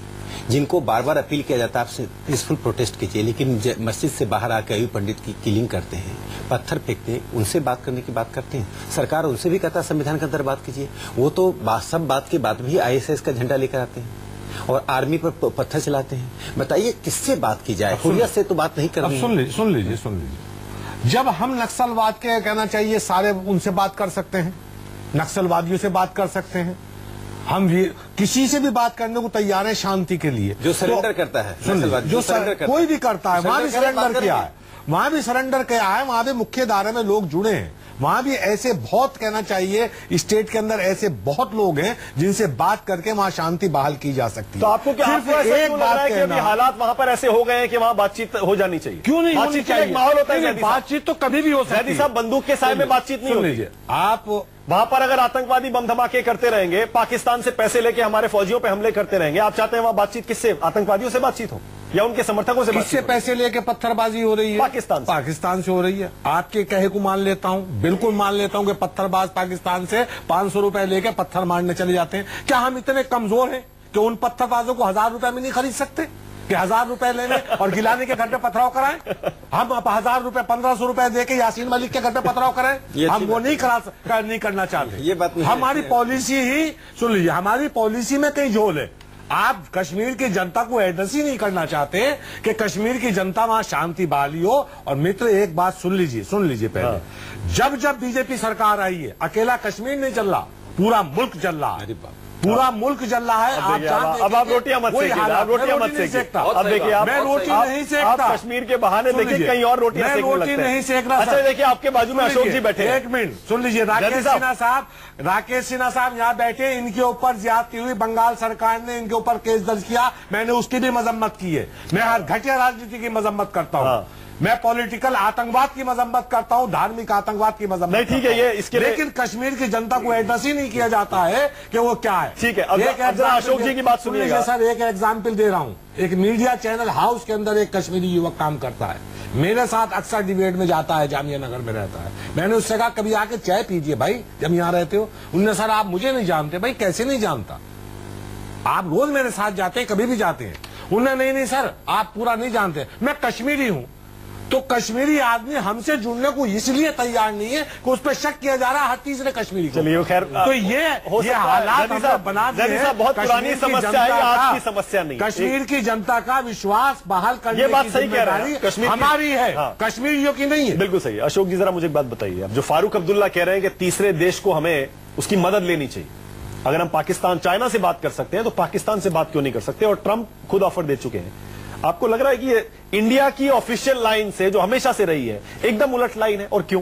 जिनको बार बार अपील किया जाता है आपसे पीसफुल प्रोटेस्ट कीजिए, लेकिन मस्जिद से बाहर आकर अयूब पंडित की किलिंग करते हैं, पत्थर फेंकते हैं, उनसे बात करने की बात करते हैं। सरकार उनसे भी कहता है संविधान के अंदर बात कीजिए, वो तो सब बात के बाद भी ISIS का झंडा लेकर आते हैं और आर्मी पर पत्थर चलाते हैं। बताइए किससे बात की जाए? हुर्रियत से तो बात नहीं करनी। सुन लीजिए, जब हम नक्सलवाद के कहना चाहिए सारे उनसे बात कर सकते हैं, नक्सलवादियों से बात कर सकते हैं, हम भी किसी से भी बात करने को तैयार है शांति के लिए। जो सरेंडर करता है, कोई भी करता है, वहां भी सरेंडर किया है, वहां भी सरेंडर किया है, वहां भी मुख्य धारा में लोग जुड़े हैं। वहां भी ऐसे बहुत कहना चाहिए स्टेट के अंदर ऐसे बहुत लोग हैं जिनसे बात करके वहां शांति बहाल की जा सकती है। तो आपको क्या एक बात है कि अभी हालात वहां पर ऐसे हो गए हैं कि वहां बातचीत हो जानी चाहिए? क्यों नहीं होनी चाहिए? माहौल होता है, बातचीत तो कभी भी हो सकती है। साहब बंदूक के साए में बातचीत नहीं होती। आप वहां पर अगर आतंकवादी बम धमाके करते रहेंगे, पाकिस्तान से पैसे लेके हमारे फौजियों पे हमले करते रहेंगे, आप चाहते हैं वहां बातचीत किससे? आतंकवादियों से बातचीत हो या उनके समर्थकों से? किससे पैसे लेके पत्थरबाजी हो रही है? पाकिस्तान से हो रही है। आपके कहे को मान लेता हूं, बिल्कुल मान लेता हूं कि पत्थरबाज पाकिस्तान से 500 रुपए लेके पत्थर मारने चले जाते हैं। क्या हम इतने कमजोर हैं कि उन पत्थरबाजों को 1000 रुपए में नहीं खरीद सकते कि 1000 रुपए लेने और गिलानी के घर पे पथराव कराएं? हम 1000 रुपए 1500 रुपए देके यासीन मलिक के घर पे पथराव कराएं? हम वो नहीं करना चाहते। ये बात हमारी पॉलिसी ही सुन लीजिए, हमारी पॉलिसी में कहीं झोल है। आप कश्मीर की जनता को एड्रेस ही नहीं करना चाहते कि कश्मीर की जनता वहां शांति बहाली हो। और मित्र एक बात सुन लीजिए पहले, जब बीजेपी सरकार आई है, अकेला कश्मीर नहीं चल रहा, पूरा मुल्क चल रहा है, पूरा मुल्क जल रहा है। अब आप रोटियां मत सेकिए, आप रोटियां मत सेकिए। अब देखिए, मैं रोटी नहीं सेकता। आप कश्मीर के बहाने देखिए कहीं और रोटियां सेकने लगते हैं। रोटी नहीं सेक रहा। अच्छा देखिए, आपके बाजू में अशोक जी बैठे हैं। एक मिनट सुन लीजिए, राकेश सिन्हा साहब यहाँ बैठे, इनके ऊपर ज्यादती हुई, बंगाल सरकार ने इनके ऊपर केस दर्ज किया, मैंने उसकी भी मजम्मत की है। मैं हर घटिया राजनीति की मजम्मत करता हूँ, मैं पॉलिटिकल आतंकवाद की मजम्मत करता हूँ, धार्मिक आतंकवाद की मजम्मत नहीं, ठीक है ये इसके लेकिन कश्मीर की जनता को एड्रेस ही नहीं किया जाता है कि वो क्या है। ठीक है, अब अशोक जी की बात सुनिएगा सर। एक एग्जाम्पल दे रहा हूँ, एक मीडिया चैनल हाउस के अंदर एक कश्मीरी युवक काम करता है, मेरे साथ अक्सर डिबेट में जाता है, जामिया नगर में रहता है। मैंने उससे कहा कभी आके चाय पीजिए भाई जब यहाँ रहते हो। उन्होंने सर आप मुझे नहीं जानते। भाई कैसे नहीं जानता, आप रोज मेरे साथ जाते हैं, कभी भी जाते हैं। उन्होंने नहीं सर आप पूरा नहीं जानते, मैं कश्मीरी हूँ। तो कश्मीरी आदमी हमसे जुड़ने को इसलिए तैयार नहीं है कि उस पर शक किया जा रहा है हर तीसरे कश्मीरी को। चलिए खैर, तो ये हालात बना दिए हैं। बहुत पुरानी समस्या है, आज की समस्या नहीं। कश्मीर की जनता का विश्वास बहाल करने ये बात सही कह रहा है, हमारी है, कश्मीरियों की नहीं है। बिल्कुल सही। अशोक जी जरा मुझे एक बात बताइए, अब जो फारूक अब्दुल्ला कह रहे हैं कि तीसरे देश को हमें उसकी मदद लेनी चाहिए, अगर हम पाकिस्तान चाइना से बात कर सकते हैं तो पाकिस्तान से बात क्यों नहीं कर सकते? और ट्रंप खुद ऑफर दे चुके हैं। आपको लग रहा है कि ये इंडिया की ऑफिशियल लाइन से जो हमेशा से रही है एकदम उलट लाइन है, और क्यों?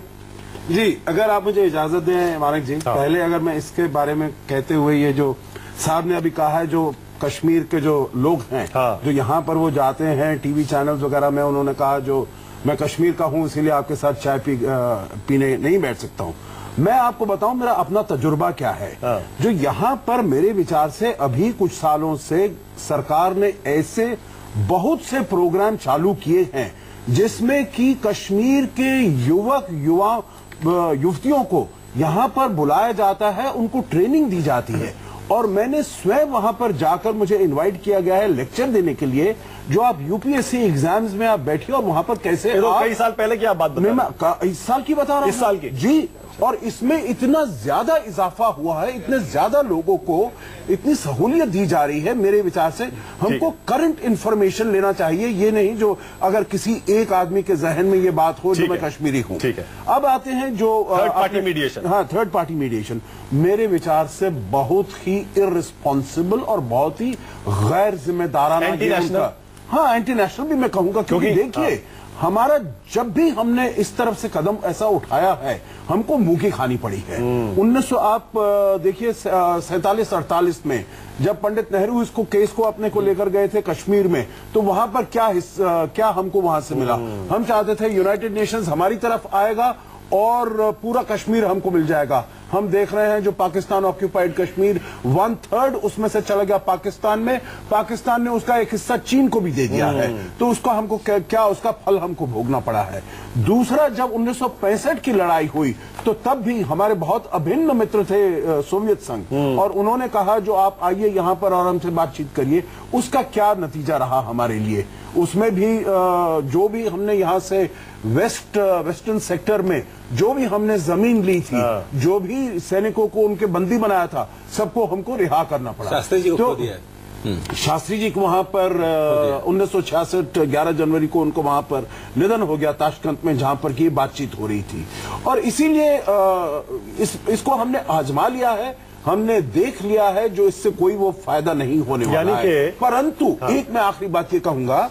जी अगर आप मुझे इजाजत दें मानिक जी, पहले अगर मैं इसके बारे में कहते हुए, ये जो साहब ने अभी कहा है, जो कश्मीर के जो लोग हैं जो यहाँ पर वो जाते हैं टीवी चैनल्स वगैरह में, उन्होंने कहा जो मैं कश्मीर का हूँ इसीलिए आपके साथ चाय पीने नहीं बैठ सकता हूँ। मैं आपको बताऊं मेरा अपना तजुर्बा क्या है। जो यहाँ पर मेरे विचार से अभी कुछ सालों से सरकार ने ऐसे बहुत से प्रोग्राम चालू किए हैं जिसमें कि कश्मीर के युवतियों को यहाँ पर बुलाया जाता है, उनको ट्रेनिंग दी जाती है। और मैंने स्वयं वहां पर जाकर, मुझे इनवाइट किया गया है लेक्चर देने के लिए, जो आप यूपीएससी एग्जाम्स में आप बैठिए और वहां पर कैसे कई साल पहले की आप बात बता रहे हैं? इस साल की बता रहा हूं। इस साल की जी। और इसमें इतना ज्यादा इजाफा हुआ है, इतने ज्यादा लोगों को इतनी सहूलियत दी जा रही है। मेरे विचार से हमको करंट इंफॉर्मेशन लेना चाहिए, ये नहीं जो अगर किसी एक आदमी के जहन में ये बात हो जो मैं कश्मीरी हूं। अब आते हैं जो थर्ड पार्टी मीडिएशन। हाँ, थर्ड पार्टी मीडिएशन मेरे विचार से बहुत ही इररिस्पॉन्सिबल और बहुत ही गैर जिम्मेदाराना, एंटी नेशनल। हाँ, एंटी नेशनल भी मैं कहूंगा, क्योंकि देखिए हमारा जब भी हमने इस तरफ से कदम ऐसा उठाया है हमको मुंह की खानी पड़ी है। 1900 आप देखिए 47-48 में जब पंडित नेहरू इसको केस को अपने को लेकर गए थे कश्मीर में, तो वहां पर क्या हमको वहां से मिला। हम चाहते थे यूनाइटेड नेशंस हमारी तरफ आएगा और पूरा कश्मीर हमको मिल जाएगा। हम देख रहे हैं जो पाकिस्तान ऑक्यूपाइड कश्मीर 1/3 उसमें से चला गया पाकिस्तान में। पाकिस्तान ने उसका एक हिस्सा चीन को भी दे दिया है, तो उसका हमको क्या उसका फल हमको भोगना पड़ा है। दूसरा, जब 1965 की लड़ाई हुई तो तब भी हमारे बहुत अभिन्न मित्र थे सोवियत संघ, और उन्होंने कहा जो आप आइए यहाँ पर और हमसे बातचीत करिए। उसका क्या नतीजा रहा हमारे लिए, उसमें भी जो भी हमने यहाँ से वेस्टर्न सेक्टर में जो भी हमने जमीन ली थी, जो भी सैनिकों को उनके बंदी बनाया था, सबको हमको रिहा करना पड़ा। शास्त्री जी को खो दिया। शास्त्री जी को वहां पर 1966 11 जनवरी को उनको वहां पर निधन हो गया ताशकंद में, जहां पर की बातचीत हो रही थी। और इसीलिए इसको हमने आजमा लिया है, हमने देख लिया है जो इससे कोई वो फायदा नहीं होने वाला है। परंतु एक मैं आखिरी बात ये कहूंगा,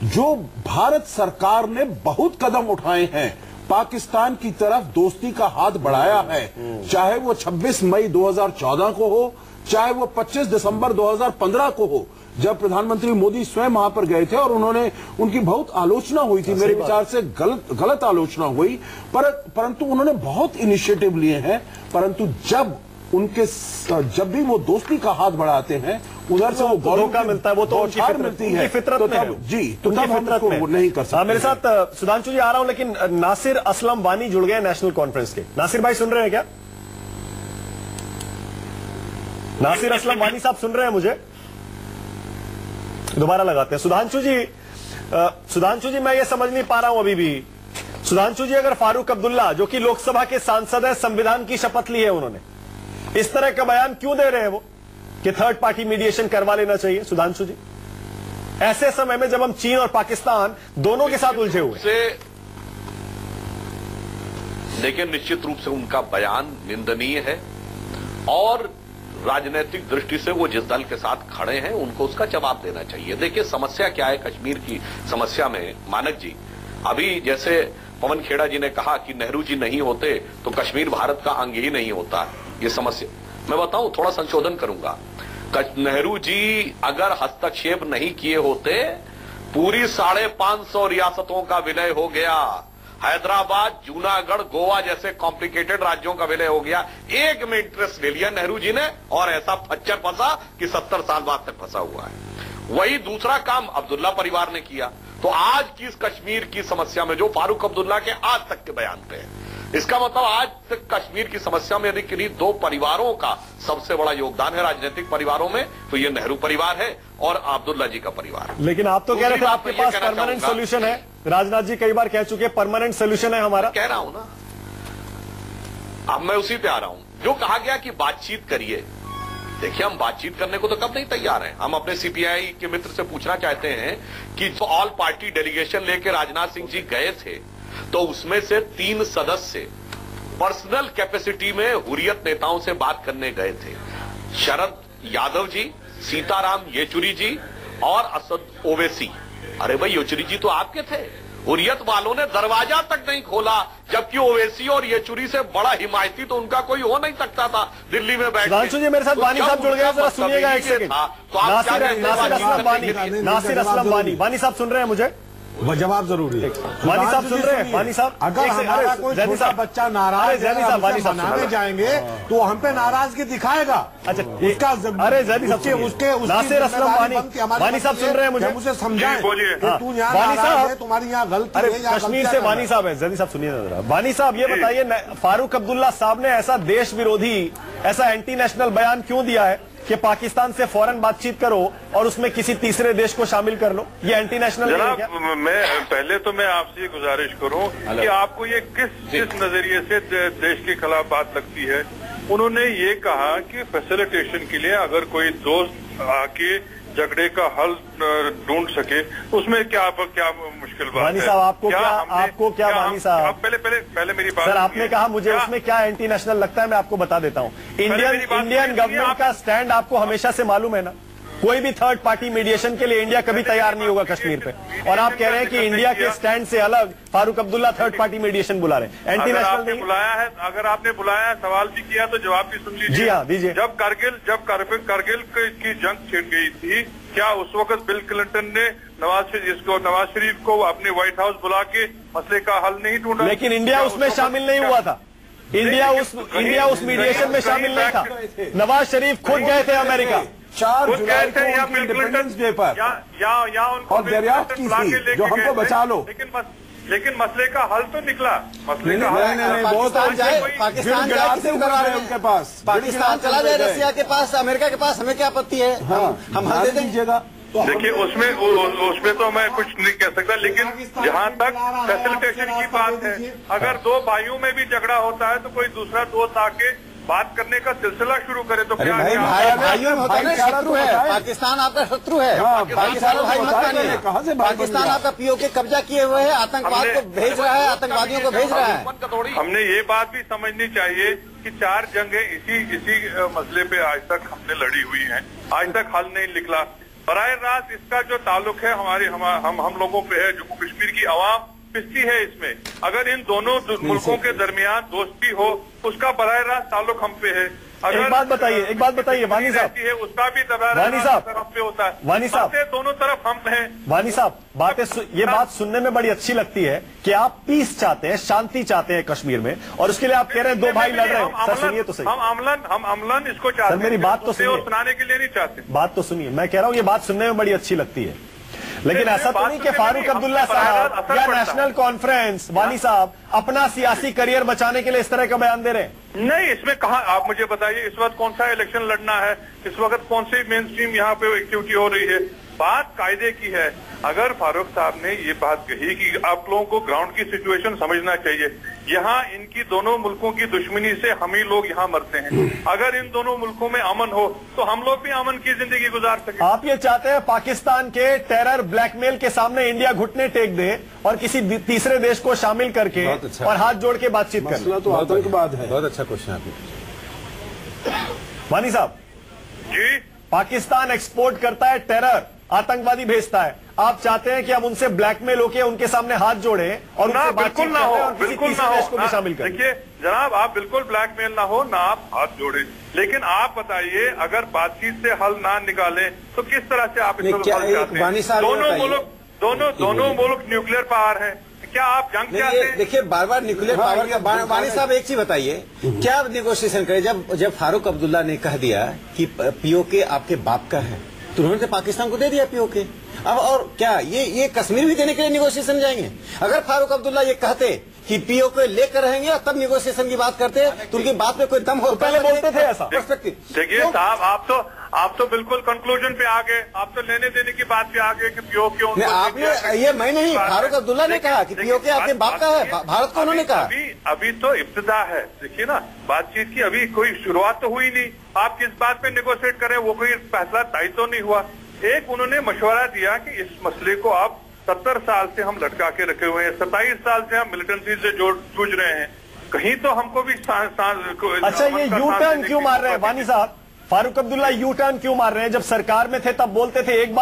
जो भारत सरकार ने बहुत कदम उठाए हैं पाकिस्तान की तरफ दोस्ती का हाथ बढ़ाया है, चाहे वो 26 मई 2014 को हो, चाहे वो 25 दिसंबर 2015 को हो, जब प्रधानमंत्री मोदी स्वयं वहां पर गए थे और उनकी बहुत आलोचना हुई थी, मेरे विचार से गलत आलोचना हुई, परंतु उन्होंने बहुत इनिशिएटिव लिए हैं। परंतु जब भी वो दोस्ती का हाथ बढ़ाते हैं, उधर से वो धोखा मिलता है, वो तो उनकी फितरत में है। जी, तो तब हम वो नहीं कर सकते। मेरे साथ सुधांशु जी आ रहा हूं, लेकिन नासिर असलम वानी जुड़ गए नेशनल कॉन्फ्रेंस के। नासिर भाई सुन रहे हैं क्या? नासिर असलम वानी साहब सुन रहे हैं मुझे? दोबारा लगाते हैं। सुधांशु जी मैं ये समझ नहीं पा रहा हूं अभी भी। सुधांशु जी, अगर फारूक अब्दुल्ला जो कि लोकसभा के सांसद है, संविधान की शपथ ली है उन्होंने, इस तरह का बयान क्यों दे रहे हैं वो कि थर्ड पार्टी मीडिएशन करवा लेना चाहिए? सुधांशु जी, ऐसे समय में जब हम चीन और पाकिस्तान दोनों के साथ उलझे हुए, देखिए निश्चित रूप से उनका बयान निंदनीय है और राजनीतिक दृष्टि से वो जिस दल के साथ खड़े हैं उनको उसका जवाब देना चाहिए। देखिए समस्या क्या है कश्मीर की समस्या में, मानक जी, अभी जैसे पवन खेड़ा जी ने कहा कि नेहरू जी नहीं होते तो कश्मीर भारत का अंग ही नहीं होता। ये समस्या मैं बताऊं, थोड़ा संशोधन करूंगा। नेहरू जी अगर हस्तक्षेप नहीं किए होते, पूरी 550 रियासतों का विलय हो गया, हैदराबाद, जूनागढ़, गोवा जैसे कॉम्प्लिकेटेड राज्यों का विलय हो गया। एक में इंटरेस्ट ले लिया नेहरू जी ने और ऐसा फच्चर फंसा कि 70 साल बाद तक फंसा हुआ है। वही दूसरा काम अब्दुल्ला परिवार ने किया। तो आज की इस कश्मीर की समस्या में जो फारूक अब्दुल्ला के आज तक के बयान पे है, इसका मतलब आज तक कश्मीर की समस्या में यदि किन्हीं दो परिवारों का सबसे बड़ा योगदान है राजनीतिक परिवारों में, तो ये नेहरू परिवार है और अब्दुल्ला जी का परिवार है। लेकिन आप तो कह रहे थे आपके पास परमानेंट सोल्यूशन है। राजनाथ जी कई बार कह चुके हैं परमानेंट सोल्यूशन है हमारा। कह रहा हूं ना, अब मैं उसी पे आ रहा हूं। जो कहा गया कि बातचीत करिए, देखिए हम बातचीत करने को तो कब नहीं तैयार हैं। हम अपने सीपीआई के मित्र से पूछना चाहते हैं कि जो ऑल पार्टी डेलीगेशन लेके राजनाथ सिंह जी गए थे, तो उसमें से 3 सदस्य पर्सनल कैपेसिटी में हुर्रियत नेताओं से बात करने गए थे। शरद यादव जी, सीताराम येचुरी जी और असद ओवैसी। अरे भाई, येचुरी जी तो आपके थे। हुर्रियत वालों ने दरवाजा तक नहीं खोला, जबकि ओवैसी और येचुरी से बड़ा हिमायती तो उनका कोई हो नहीं सकता था दिल्ली में बैठ के। जी मेरे साथ वानी साहब जुड़ गए, जरा सुनिएगा एक सेकंड। नासिर असलम वानी साहब सुन रहे हैं मुझे? जवाब जरूरी है। वानी साहब सुन रहे हैं? वानी साहब, अगर हमारा कोई छोटा बच्चा नाराज मनाने जाएंगे तो हम पे नाराजगी दिखाएगा। अच्छा, उसका अरे जैदी साहब, उसके नासिर असलम वानी साहब सुन रहे हैं मुझे? मुझे समझाएं कि तू यहाँ नाराज है, तुम्हारी यहाँ गलती है। कश्मीर से वानी साहब है, जैदी साहब सुनिए जरा। वानी साहब ये बताइए, फारूक अब्दुल्ला साहब ने ऐसा देश विरोधी, ऐसा एंटी नेशनल बयान क्यों दिया है कि पाकिस्तान से फौरन बातचीत करो और उसमें किसी तीसरे देश को शामिल कर लो? ये एंटी नेशनल नहीं है क्या? मैं पहले तो मैं आपसे ये गुजारिश करूं कि आपको ये किस नजरिए से देश के खिलाफ बात लगती है। उन्होंने ये कहा कि फैसिलिटेशन के लिए अगर कोई दोस्त आके झगड़े का हल ढूंढ सके, उसमें क्या मुश्किल बात है? वानी साहब, आपको क्या वानी साहब, पहले मेरी बात सर, आपने कहा मुझे उसमें क्या एंटी नेशनल लगता है, मैं आपको बता देता हूँ। इंडियन गवर्नमेंट का स्टैंड आपको हमेशा से मालूम है ना? कोई भी थर्ड पार्टी मीडिएशन के लिए इंडिया कभी तैयार नहीं होगा कश्मीर पे। और आप कह रहे हैं कि इंडिया के स्टैंड से अलग Farooq Abdullah third party mediation बुला रहे हैं। एंटी नेशनल नहीं बुलाया है, अगर आपने बुलाया है, सवाल भी किया तो जवाब भी सुन लीजिए। जी हाँ, दीजिए। जब करगिल की जंग छिड़ गई थी, क्या उस वक्त बिल क्लिंटन ने नवाज शरीफ को अपने व्हाइट हाउस बुला के मसले का हल नहीं ढूंढा? लेकिन इंडिया उसमें शामिल नहीं हुआ था। इंडिया उस मीडिएशन में शामिल नहीं था। नवाज शरीफ खुद गए थे अमेरिका 4 जुलाई को इंडिपेंडेंस डे पर और दरियाफ्त की थी जो हमको बचा लो। लेकिन मसले का हल तो निकला। मसले का हल नहीं, पाकिस्तान जाए, पाकिस्तान जाए, किसी को करवा रहे हैं उनके पास, पाकिस्तान चला जाए रसिया के पास, अमेरिका के पास, हमें क्या आपत्ति है? हम हल दे दीजिएगा। देखिए उसमें तो मैं कुछ नहीं कह सकता, लेकिन जहाँ तक फैसिलिटेशन की बात है, अगर दो भाइयों में भी झगड़ा होता है तो कोई दूसरा दोस्त आके बात करने का सिलसिला शुरू करे तो क्या? भाइयों में होता है, शत्रु है। पाकिस्तान आपका शत्रु है। पाकिस्तान भाई मत मानिए। पाकिस्तान आपका पीओके कब्जा किए हुए है, आतंकवाद को भेज रहा है, आतंकवादियों को भेज रहा है। हमने ये बात भी समझनी चाहिए कि 4 जंगें इसी मसले पे आज तक हमने लड़ी हुई हैं, आज तक हल नहीं निकला। बराह रास्त इसका जो ताल्लुक है हम लोगों पे है, जम्मू कश्मीर की आवाम पिसती है इसमें। अगर इन दोनों मुल्कों के दरमियान दोस्ती हो, उसका बराह रास्त ताल्लुक हम पे है। अगर एक बात बताइए वानी साहब, उसका भी वानी साहब हम पे होता है। वानी साहब दोनों तरफ हम हैं। वानी साहब, ये बात सुनने में बड़ी अच्छी लगती है कि आप पीस चाहते हैं, शांति चाहते हैं कश्मीर में, और उसके लिए आप कह रहे हैं 2 भाई लड़ रहे हैं। सर सुनिए तो सही, हम अमलन इसको चाहते हैं। मेरी बात तो सुनिए, सुनाने के लिए नहीं चाहते। बात तो सुनिए, मैं कह रहा हूँ ये बात सुनने में बड़ी अच्छी लगती है, लेकिन ऐसा तो नहीं कि फारूक अब्दुल्ला साहब या नेशनल कॉन्फ्रेंस वानी साहब अपना सियासी करियर बचाने के लिए इस तरह का बयान दे रहे हैं। नहीं, इसमें कहा, आप मुझे बताइए इस वक्त कौन सा इलेक्शन लड़ना है, इस वक्त कौन सी मेन स्ट्रीम यहाँ पे एक्टिविटी हो रही है? बात कायदे की है। अगर फारूक साहब ने ये बात कही कि आप लोगों को ग्राउंड की सिचुएशन समझना चाहिए, यहाँ इनकी दोनों मुल्कों की दुश्मनी से हम ही लोग यहाँ मरते हैं। अगर इन दोनों मुल्कों में अमन हो तो हम लोग भी अमन की जिंदगी गुजार सकें। आप ये चाहते हैं पाकिस्तान के टेरर ब्लैकमेल के सामने इंडिया घुटने टेक दे और किसी तीसरे देश को शामिल करके और हाथ जोड़ के बातचीत करे? तो आतंकवाद है। बहुत अच्छा क्वेश्चन आपने। वानी साहब जी, पाकिस्तान एक्सपोर्ट करता है टेरर, आतंकवादी भेजता है। आप चाहते हैं कि हम उनसे ब्लैकमेल होकर उनके सामने हाथ जोड़े और उनसे बिल्कुल ना हो, बिल्कुल ना हो। को भी शामिल करें। देखिए जनाब, आप बिल्कुल ब्लैकमेल ना हो, ना आप हाथ जोड़े, लेकिन आप बताइए अगर बातचीत से हल ना निकालें तो किस तरह से आप इसको हल चाहते हैं? दोनों मुल्क न्यूक्लियर पावर है, क्या आप जंग चाहते हैं? देखिए बार बार न्यूक्लियर पावर का वानी साहब एक चीज बताइए, क्या नेगोशिएशन करे? जब फारूक अब्दुल्ला ने कह दिया कि पीओके आपके बाप का है तो उन्होंने तो पाकिस्तान को दे दिया पीओके। अब और क्या ये कश्मीर भी देने के लिए नेगोशिएशन जाएंगे? अगर फारूक अब्दुल्ला ये कहते कि पीओके लेकर रहेंगे और तब नेगोशिएशन की बात करते तो उनकी बात में कोई दम हो, पहले बोलते थे ऐसा। देखिए साहब, आप तो बिल्कुल कंक्लूजन पे आ गए, आप तो लेने देने की बात पे आ गए कि पीओके आपने ये मैं नहीं, फारूक अब्दुल्ला ने कहा कि पीओके आपके बाप का है, भारत को उन्होंने कहा। अभी तो इब्तिदा है, देखिए ना, बातचीत की अभी कोई शुरुआत तो हुई नहीं। आप किस बात पे नेगोशिएट करें, वो कोई फैसला तय तो नहीं हुआ। एक उन्होंने मशवरा दिया कि इस मसले को आप 70 साल से हम लटका के रखे हुए हैं, 27 साल से हम मिलिटेंसी से जूझ रहे हैं, कहीं तो हमको भी अच्छा ये यू टर्न क्यों मार रहे हैं वानी साहब? फारूक अब्दुल्ला यू टर्न क्यों मार रहे हैं? जब सरकार में थे तब बोलते थे एक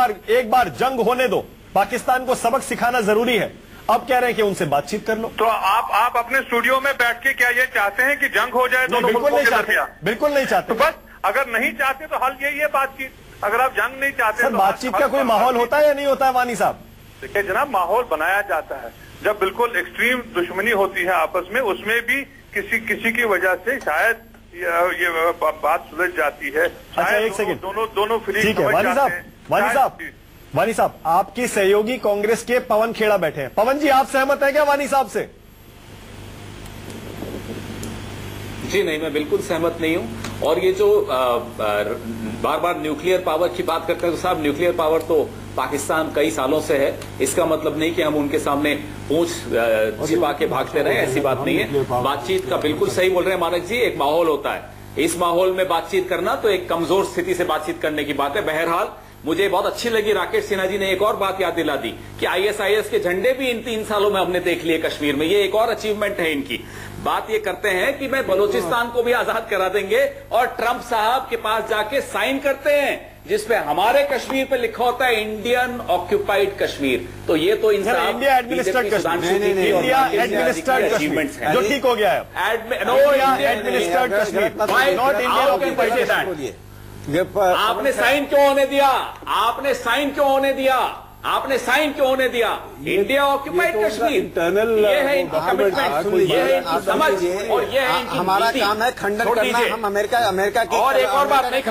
बार जंग होने दो, पाकिस्तान को सबक सिखाना जरूरी है। अब कह रहे हैं कि उनसे बातचीत कर लो। तो आप अपने स्टूडियो में बैठ के क्या ये चाहते हैं कि जंग हो जाए दोनों मुल्कों के दरमियान? बिल्कुल नहीं चाहते। तो बस अगर नहीं चाहते तो हल यही है बातचीत। अगर आप जंग नहीं चाहते सर, तो बातचीत का कोई माहौल होता है या नहीं होता है वानी साहब? देखिए जनाब, माहौल बनाया जाता है जब बिल्कुल एक्सट्रीम दुश्मनी होती है आपस में, उसमें भी किसी की वजह से शायद ये बात सुलझ जाती है। अच्छा एक सेकंड, दोनों फ्री। ठीक है वानी साहब आपकी सहयोगी कांग्रेस के पवन खेड़ा बैठे हैं। पवन जी, आप सहमत हैं क्या वानी साहब से? जी नहीं, मैं बिल्कुल सहमत नहीं हूं। और ये जो बार बार न्यूक्लियर पावर की बात करते हैं, तो साहब न्यूक्लियर पावर तो पाकिस्तान कई सालों से है। इसका मतलब नहीं कि हम उनके सामने पूंछ छिपा के भागते रहे, ऐसी बात नहीं है। बातचीत का बिल्कुल सही बोल रहे हैं मानक जी, एक माहौल होता है, इस माहौल में बातचीत करना तो एक कमजोर स्थिति से बातचीत करने की बात है। बहरहाल मुझे बहुत अच्छी लगी राकेश सिन्हा जी ने एक और बात याद दिला दी कि ISIS के झंडे भी इन 3 सालों में हमने देख लिए कश्मीर में। ये एक और अचीवमेंट है इनकी। बात ये करते हैं कि मैं बलूचिस्तान को भी आजाद करा देंगे और ट्रंप साहब के पास जाके साइन करते हैं जिसपे हमारे कश्मीर पे लिखा होता है इंडियन ऑक्यूपाइड कश्मीर। तो ये तो India administered Kashmir, India administered Kashmir जो ठीक हो गया है। India administered Kashmir, not India occupied. आपने साइन क्यों होने दिया? आपने साइन क्यों होने दिया? आपने साइन क्यों होने दिया? इंडिया ऑक्यूपाइड कश्मीर, ये है इनकी कमिटमेंट, ये है इनकी समझ, और ये है इनकी हमारा काम है खंडन करना। हम अमेरिका की और एक और बात नहीं,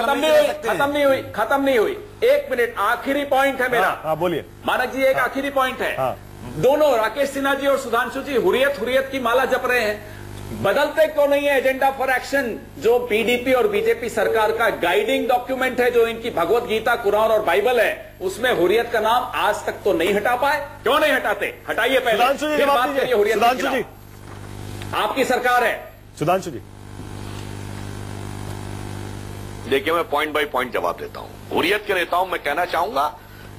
खत्म नहीं हुई। एक मिनट, आखिरी पॉइंट है मेरा। हाँ, बोलिए मानक जी, एक आखिरी पॉइंट है। दोनों राकेश सिन्हा जी और सुधांशु जी हुर्रियत की माला जप रहे हैं। बदलते क्यों नहीं है एजेंडा फॉर एक्शन, जो पीडीपी और बीजेपी सरकार का गाइडिंग डॉक्यूमेंट है, जो इनकी भगवत गीता, कुरान और बाइबल है, उसमें हुर्रियत का नाम आज तक तो नहीं हटा पाए। क्यों नहीं हटाते? हटाइए पहले, फिर बात करिए हुर्रियत के खिलाफ। आपकी सरकार है। सुधांशु जी, देखिए, मैं पॉइंट बाय पॉइंट जवाब देता हूं। हुर्रियत के नेताओं मैं कहना चाहूंगा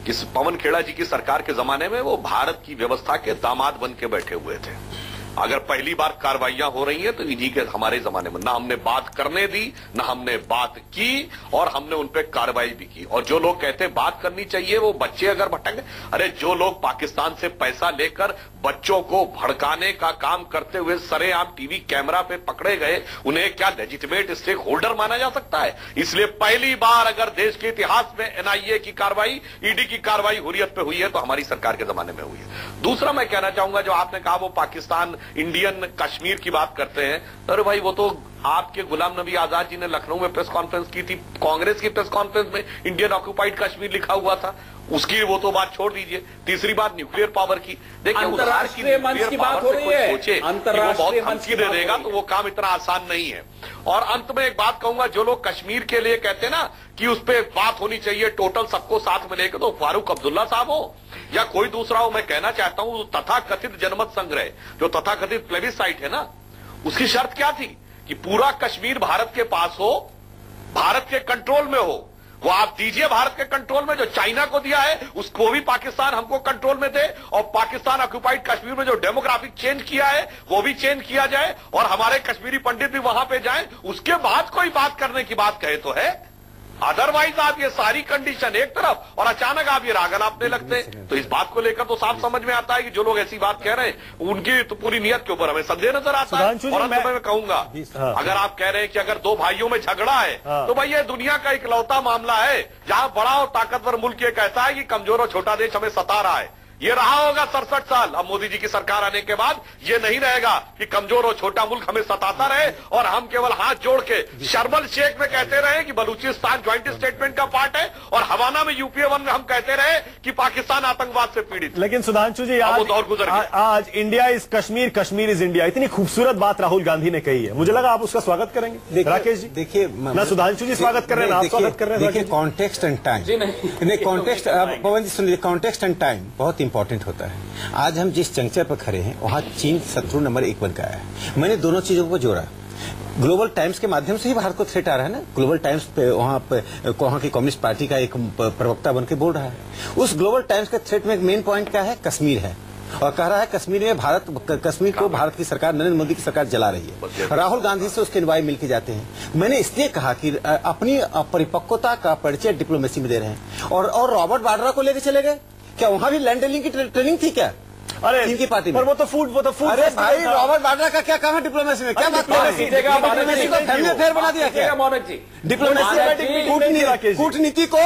कि पवन खेड़ा जी की सरकार के जमाने में वो भारत की व्यवस्था के दामाद बन के बैठे हुए थे। अगर पहली बार कार्रवाइयां हो रही हैं तो इन्हीं के हमारे जमाने में ना हमने बात करने दी, ना हमने बात की, और हमने उन पे कार्रवाई भी की। और जो लोग कहते हैं बात करनी चाहिए, वो बच्चे अगर भटक, अरे जो लोग पाकिस्तान से पैसा लेकर बच्चों को भड़काने का काम करते हुए सरेआम टीवी कैमरा पे पकड़े गए, उन्हें क्या लेजिटिमेट स्टेक होल्डर माना जा सकता है? इसलिए पहली बार अगर देश के इतिहास में एनआईए की कार्रवाई, ईडी की कार्रवाई हुर्रियत पे हुई है तो हमारी सरकार के जमाने में हुई है। दूसरा मैं कहना चाहूंगा, जो आपने कहा वो पाकिस्तान इंडियन कश्मीर की बात करते हैं, अरे भाई वो तो आपके गुलाम नबी आजाद जी ने लखनऊ में प्रेस कॉन्फ्रेंस की थी, कांग्रेस की प्रेस कॉन्फ्रेंस में इंडियन ऑक्यूपाइड कश्मीर लिखा हुआ था, उसकी वो तो बात छोड़ दीजिए। तीसरी बात न्यूक्लियर पावर की, देखिए अंतर्राष्ट्रीय मंच की बात हो रही है, सोचे वो बहुत धमकी दे देगा तो वो काम इतना आसान नहीं है। और अंत में एक बात कहूंगा, जो लोग कश्मीर के लिए कहते हैं ना कि उस पर बात होनी चाहिए टोटल सबको साथ में लेकर, तो फारूक अब्दुल्ला साहब हो या कोई दूसरा हो, मैं कहना चाहता हूं तथाकथित जनमत संग्रह, जो तथाकथित प्लेबिसाइट है ना, उसकी शर्त क्या थी कि पूरा कश्मीर भारत के पास हो, भारत के कंट्रोल में हो। वो आप दीजिए भारत के कंट्रोल में, जो चाइना को दिया है उसको भी पाकिस्तान हमको कंट्रोल में दे, और पाकिस्तान ऑक्यूपाइड कश्मीर में जो डेमोग्राफिक चेंज किया है वो भी चेंज किया जाए, और हमारे कश्मीरी पंडित भी वहां पे जाएं, उसके बाद कोई बात करने की बात कहे तो है। अदरवाइज आप ये सारी कंडीशन एक तरफ और अचानक आप ये राग अलापने लगते हैं, तो इस बात को लेकर तो साफ समझ में आता है कि जो लोग ऐसी बात कह रहे हैं उनकी तो पूरी नियत के ऊपर हमें संदेह नजर आता है। और अंत में मैं कहूंगा, अगर आप कह रहे हैं कि अगर दो भाइयों में झगड़ा है तो भाई ये दुनिया का इकलौता मामला है जहां बड़ा और ताकतवर मुल्क ये कहता है कि कमजोर और छोटा देश हमें सता रहा है। ये रहा होगा 67 साल। अब मोदी जी की सरकार आने के बाद ये नहीं रहेगा कि कमजोर और छोटा मुल्क हमें सताता रहे और हम केवल हाथ जोड़ के शर्मल शेख में कहते रहे कि बलूचिस्तान ज्वाइंट स्टेटमेंट का पार्ट है, और हवाना में यूपीए 1 में हम कहते रहे कि पाकिस्तान आतंकवाद से पीड़ित। लेकिन सुधांशु जी, आज India is Kashmir, Kashmir is India, इतनी खूबसूरत बात राहुल गांधी ने कही है, मुझे लगा आप उसका स्वागत करेंगे। राकेश जी, देखिए, ना सुधांशु जी स्वागत कर रहे हैं, आप स्वागत कर रहे हैं। देखिए, कॉन्टेक्स्ट एंड टाइम, नहीं कॉन्टेक्स्ट, पवन जी सुनिए, कॉन्टेक्स्ट एंड टाइम बहुत इंपॉर्टेंट होता है। आज हम जिस जंक्चर पर खड़े हैं वहां चीन शत्रु नंबर 1 बन गया है। मैंने दोनों चीजों को जोड़ा। ग्लोबल टाइम्स के माध्यम से ही भारत को थ्रेट आ रहा है ना। ग्लोबल टाइम्स पे वहां की कम्युनिस्ट पार्टी का एक प्रवक्ता बन के बोल रहा है। उस ग्लोबल टाइम्स के थ्रेट में मेन पॉइंट क्या है? कश्मीर है, और कह रहा है कश्मीर में कश्मीर को भारत की सरकार, नरेंद्र मोदी की सरकार जला रही है। राहुल गांधी से उसके नुमाइंदे मिलकर जाते हैं। मैंने इसलिए कहा कि अपनी परिपक्वता का परिचय डिप्लोमेसी में दे रहे हैं। और रॉबर्ट वाड्रा को लेकर चले गए, क्या वहां भी लैंड डीलिंग की ट्रेनिंग थी क्या? अरे इनकी पार्टी में, पर वो तो फूड अरे भाई, रॉबर्ट वाड्रा का क्या काम है डिप्लोमेसी में? क्या बात कर रहे हैं? डिप्लोमेसी को फैमिली अफेयर बना दिया क्या? डिप्लोमेसी कूटनीति को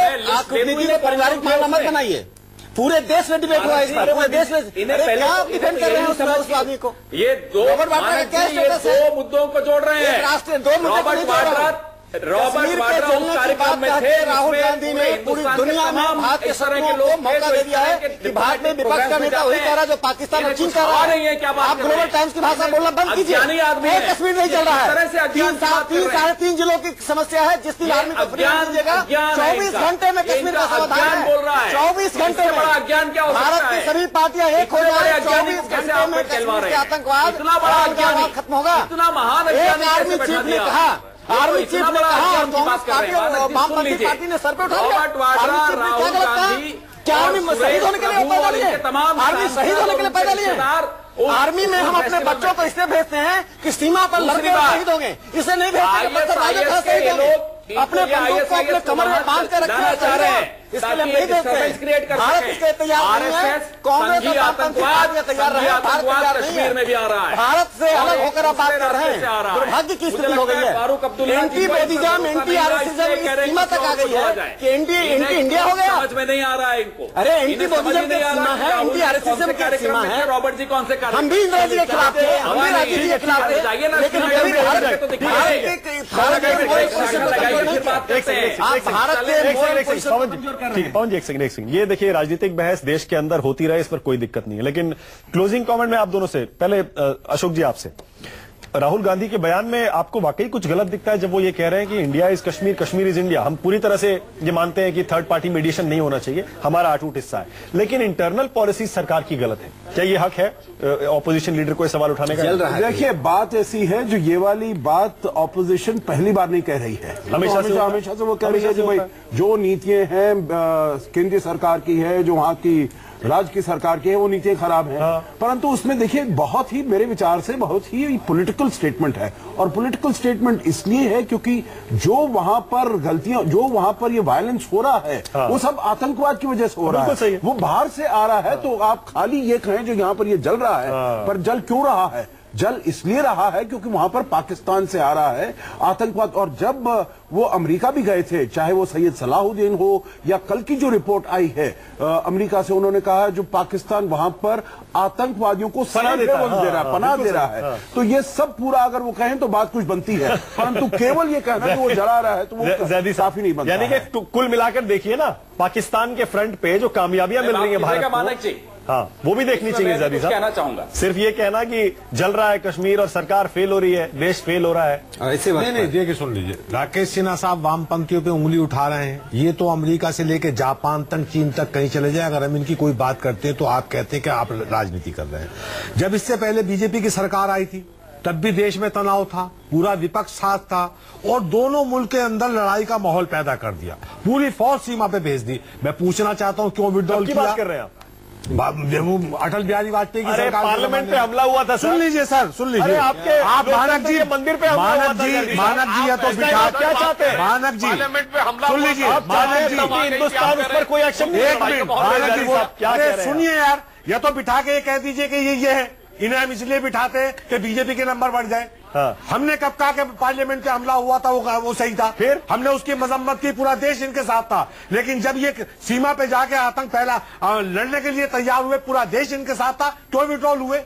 पारिवारिक मामला मत बनाइए। पूरे देश में डिबेट हुआ है इस पर, पूरे देश में। क्या डिफेंड कर रहे हैं उस आदमी को? ये रॉबर्ट वाड्रा का क्या स्टेटस है? दो मुद्दों को जोड़ रहे हैं, राष्ट्रीय दो मुद्दे। रॉबर्ट वाड्रा उस कार्यक्रम में थे, राहुल गांधी ने पूरी दुनिया में भारत के शत्रुओं को मौका दे दिया है कि भारत में विपक्ष का नेता वही कह रहा है जो पाकिस्तान और चीन कर रहा है। आप ग्लोबल टाइम्स की भाषा बोलना बंद कीजिए। कश्मीर नहीं चल रहा है। 3-3.5 जिलों की समस्या है, जिस दिन आर्मी को फ्री दीजिएगा 24 घंटे में कश्मीर का समाधान बोल रहा है। 24 घंटे में अज्ञान क्या हो सकता है? भारत की सभी पार्टियां एक हो जाए, 24 घंटे में कश्मीर के आतंकवाद खत्म होगा। इतना महान आर्मी चीफ ने कहा, आर्मी चीफ ने कहा, वामपंथी पार्टी ने सर पे उठा लिया। क्या आर्मी शहीद होने के लिए पैदा लिए? आर्मी शहीद होने के लिए पैदा लिए? आर्मी में हम अपने बच्चों को इसलिए भेजते हैं कि सीमा पर लड़के शहीद होंगे, इसे नहीं भेजते। अपने बंदूक को अपने कमर में बांध के रखना चाह रहे हैं, इसके लिए नहीं देते। भारत इसके तैयार नहीं है, कांग्रेस और आतंकवाद तैयार रहे, भारत तैयार नहीं है। भारत से अलग होकर आप बात कर रहे हैं, दुर्भाग्य की स्थिति हो गई है। एंटी मोदीजम, एंटी आरएसएसम इस सीमा तक आ गई है कि एंटी इंडिया हो गया। समझ में नहीं आ रहा है इनको। अरे एंटी मोदीजम की सीमा है, एंटी आरएसएसम की सीमा है। रॉबर्ट जी कौन से हम भी इंदिरा जी के खिलाफ थे, हम भी राजीव जी के खिलाफ थे, लेकिन पवन जी एक सेकंड, ये देखिए राजनीतिक बहस देश के अंदर होती रहे, इस पर कोई दिक्कत नहीं है, लेकिन क्लोजिंग कमेंट में आप दोनों से पहले अशोक जी आपसे, राहुल गांधी के बयान में आपको वाकई कुछ गलत दिखता है जब वो ये कह रहे हैं कि India is Kashmir, Kashmir is India. हम पूरी तरह से ये मानते हैं कि थर्ड पार्टी मीडिएशन नहीं होना चाहिए, हमारा अटूट हिस्सा है, लेकिन इंटरनल पॉलिसी सरकार की गलत है। क्या ये हक है ऑपोजिशन लीडर को सवाल उठाने का? देखिए बात ऐसी है, जो ये वाली बात ऑपोजिशन पहली बार नहीं कह रही है, हमेशा से वो कह रही है कि भाई जो नीतियां हैं केंद्रीय सरकार की है, जो वहां की राज्य की सरकार की है, वो नीतियां खराब हैं। परंतु उसमें देखिए बहुत ही मेरे विचार से बहुत ही पॉलिटिकल स्टेटमेंट है, और पॉलिटिकल स्टेटमेंट इसलिए है क्योंकि जो वहां पर गलतियां, जो वहां पर ये वायलेंस हो रहा है, वो सब आतंकवाद की वजह से हो रहा है, वो बाहर से आ रहा है। तो आप खाली ये कहें जो यहाँ पर ये जल रहा है, पर जल क्यों रहा है? जल इसलिए रहा है क्योंकि वहां पर पाकिस्तान से आ रहा है आतंकवाद। और जब वो अमेरिका भी गए थे, चाहे वो सैयद सलाहुद्दीन हो या कल की जो रिपोर्ट आई है अमेरिका से, उन्होंने कहा जो पाकिस्तान वहां पर आतंकवादियों को पनाह दे रहा है। तो ये सब पूरा अगर वो कहें तो बात कुछ बनती है, परंतु केवल ये कहना कि वो जला रहा है तो वो काफी नहीं बनता। यानी कि कुल मिलाकर देखिए ना, पाकिस्तान के फ्रंट पे जो कामयाबियां मिल रही है भारत को, हाँ वो भी देखनी चाहिए। जरूरी कहना चाहूंगा सिर्फ ये कहना कि जल रहा है कश्मीर और सरकार फेल हो रही है, देश फेल हो रहा है, ऐसे नहीं देखिए सुन लीजिए, राकेश सिन्हा साहब वामपंथियों पे उंगली उठा रहे हैं। ये तो अमेरिका से लेकर जापान तक, चीन तक कहीं चले जाए, अगर हम इनकी कोई बात करते हैं तो आप कहते हैं कि आप राजनीति कर रहे हैं। जब इससे पहले बीजेपी की सरकार आई थी तब भी देश में तनाव था, पूरा विपक्ष साथ था, और दोनों मुल्क के अंदर लड़ाई का माहौल पैदा कर दिया, पूरी फौज सीमा पे भेज दी। मैं पूछना चाहता हूँ क्यों विड्रॉल किया? बात कर रहे हैं आप? अटल बिहारी वाजपेयी की सरकार पार्लियामेंट पे हमला हुआ था। सुन लीजिए सर, सुन लीजिए, आप मानक जी मंदिर पे मानक जी या तो बिठा, क्या चाहते हैं मानक जी सुन लीजिए, मानक जी हिंदुस्तान उस पर कोई एक्शन नहीं। एक मिनट मानक जी क्या सुनिए यार, या तो बिठा के कह दीजिए कि ये है, इन्हें हम इसलिए बिठाते हैं कि बीजेपी के नंबर बढ़ जाए। हमने कब कहा कि पार्लियामेंट पे हमला हुआ था वो सही था? फिर हमने उसकी मजम्मत की, पूरा देश इनके साथ था। लेकिन जब ये सीमा पे जाके आतंक फैला, लड़ने के लिए तैयार हुए, पूरा देश इनके साथ था, क्यों विड्रॉल हुए?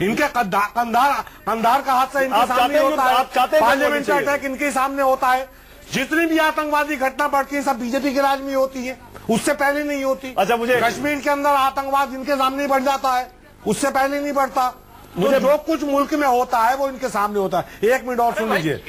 इनके कंधार का हादसा इनके सामने होता है, पार्लियामेंट का अटैक इनके सामने होता है। जितनी भी आतंकवादी घटना बढ़ती है सब बीजेपी के राज में होती है, उससे पहले नहीं होती। अच्छा, मुझे कश्मीर के अंदर आतंकवाद इनके सामने ही बढ़ जाता है, उससे पहले नहीं बढ़ता। मुझे जो कुछ मुल्क में होता है वो इनके सामने होता है। एक मिनट और सुन लीजिए, एक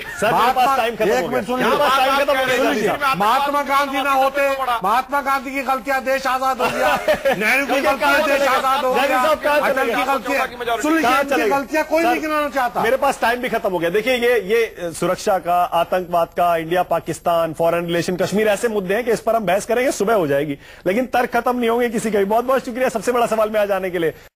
मिनट सुन लीजिए, महात्मा गांधी ना होते, महात्मा गांधी की गलतियां देश आजाद हो गया, नेहरू की गलतियां देश आजाद हो गया, अटल की गलतियां, सुन लीजिए, गलतियां कोई नहीं गिनाना चाहता। मेरे पास टाइम भी खत्म हो गया। देखिए ये सुरक्षा का, आतंकवाद का, India Pakistan, foreign relation, Kashmir ऐसे मुद्दे हैं कि इस पर हम बहस करेंगे, सुबह हो जाएगी, लेकिन तर्क खत्म नहीं होंगे किसी का भी। बहुत बहुत शुक्रिया सबसे बड़ा सवाल में आ जाने के लिए।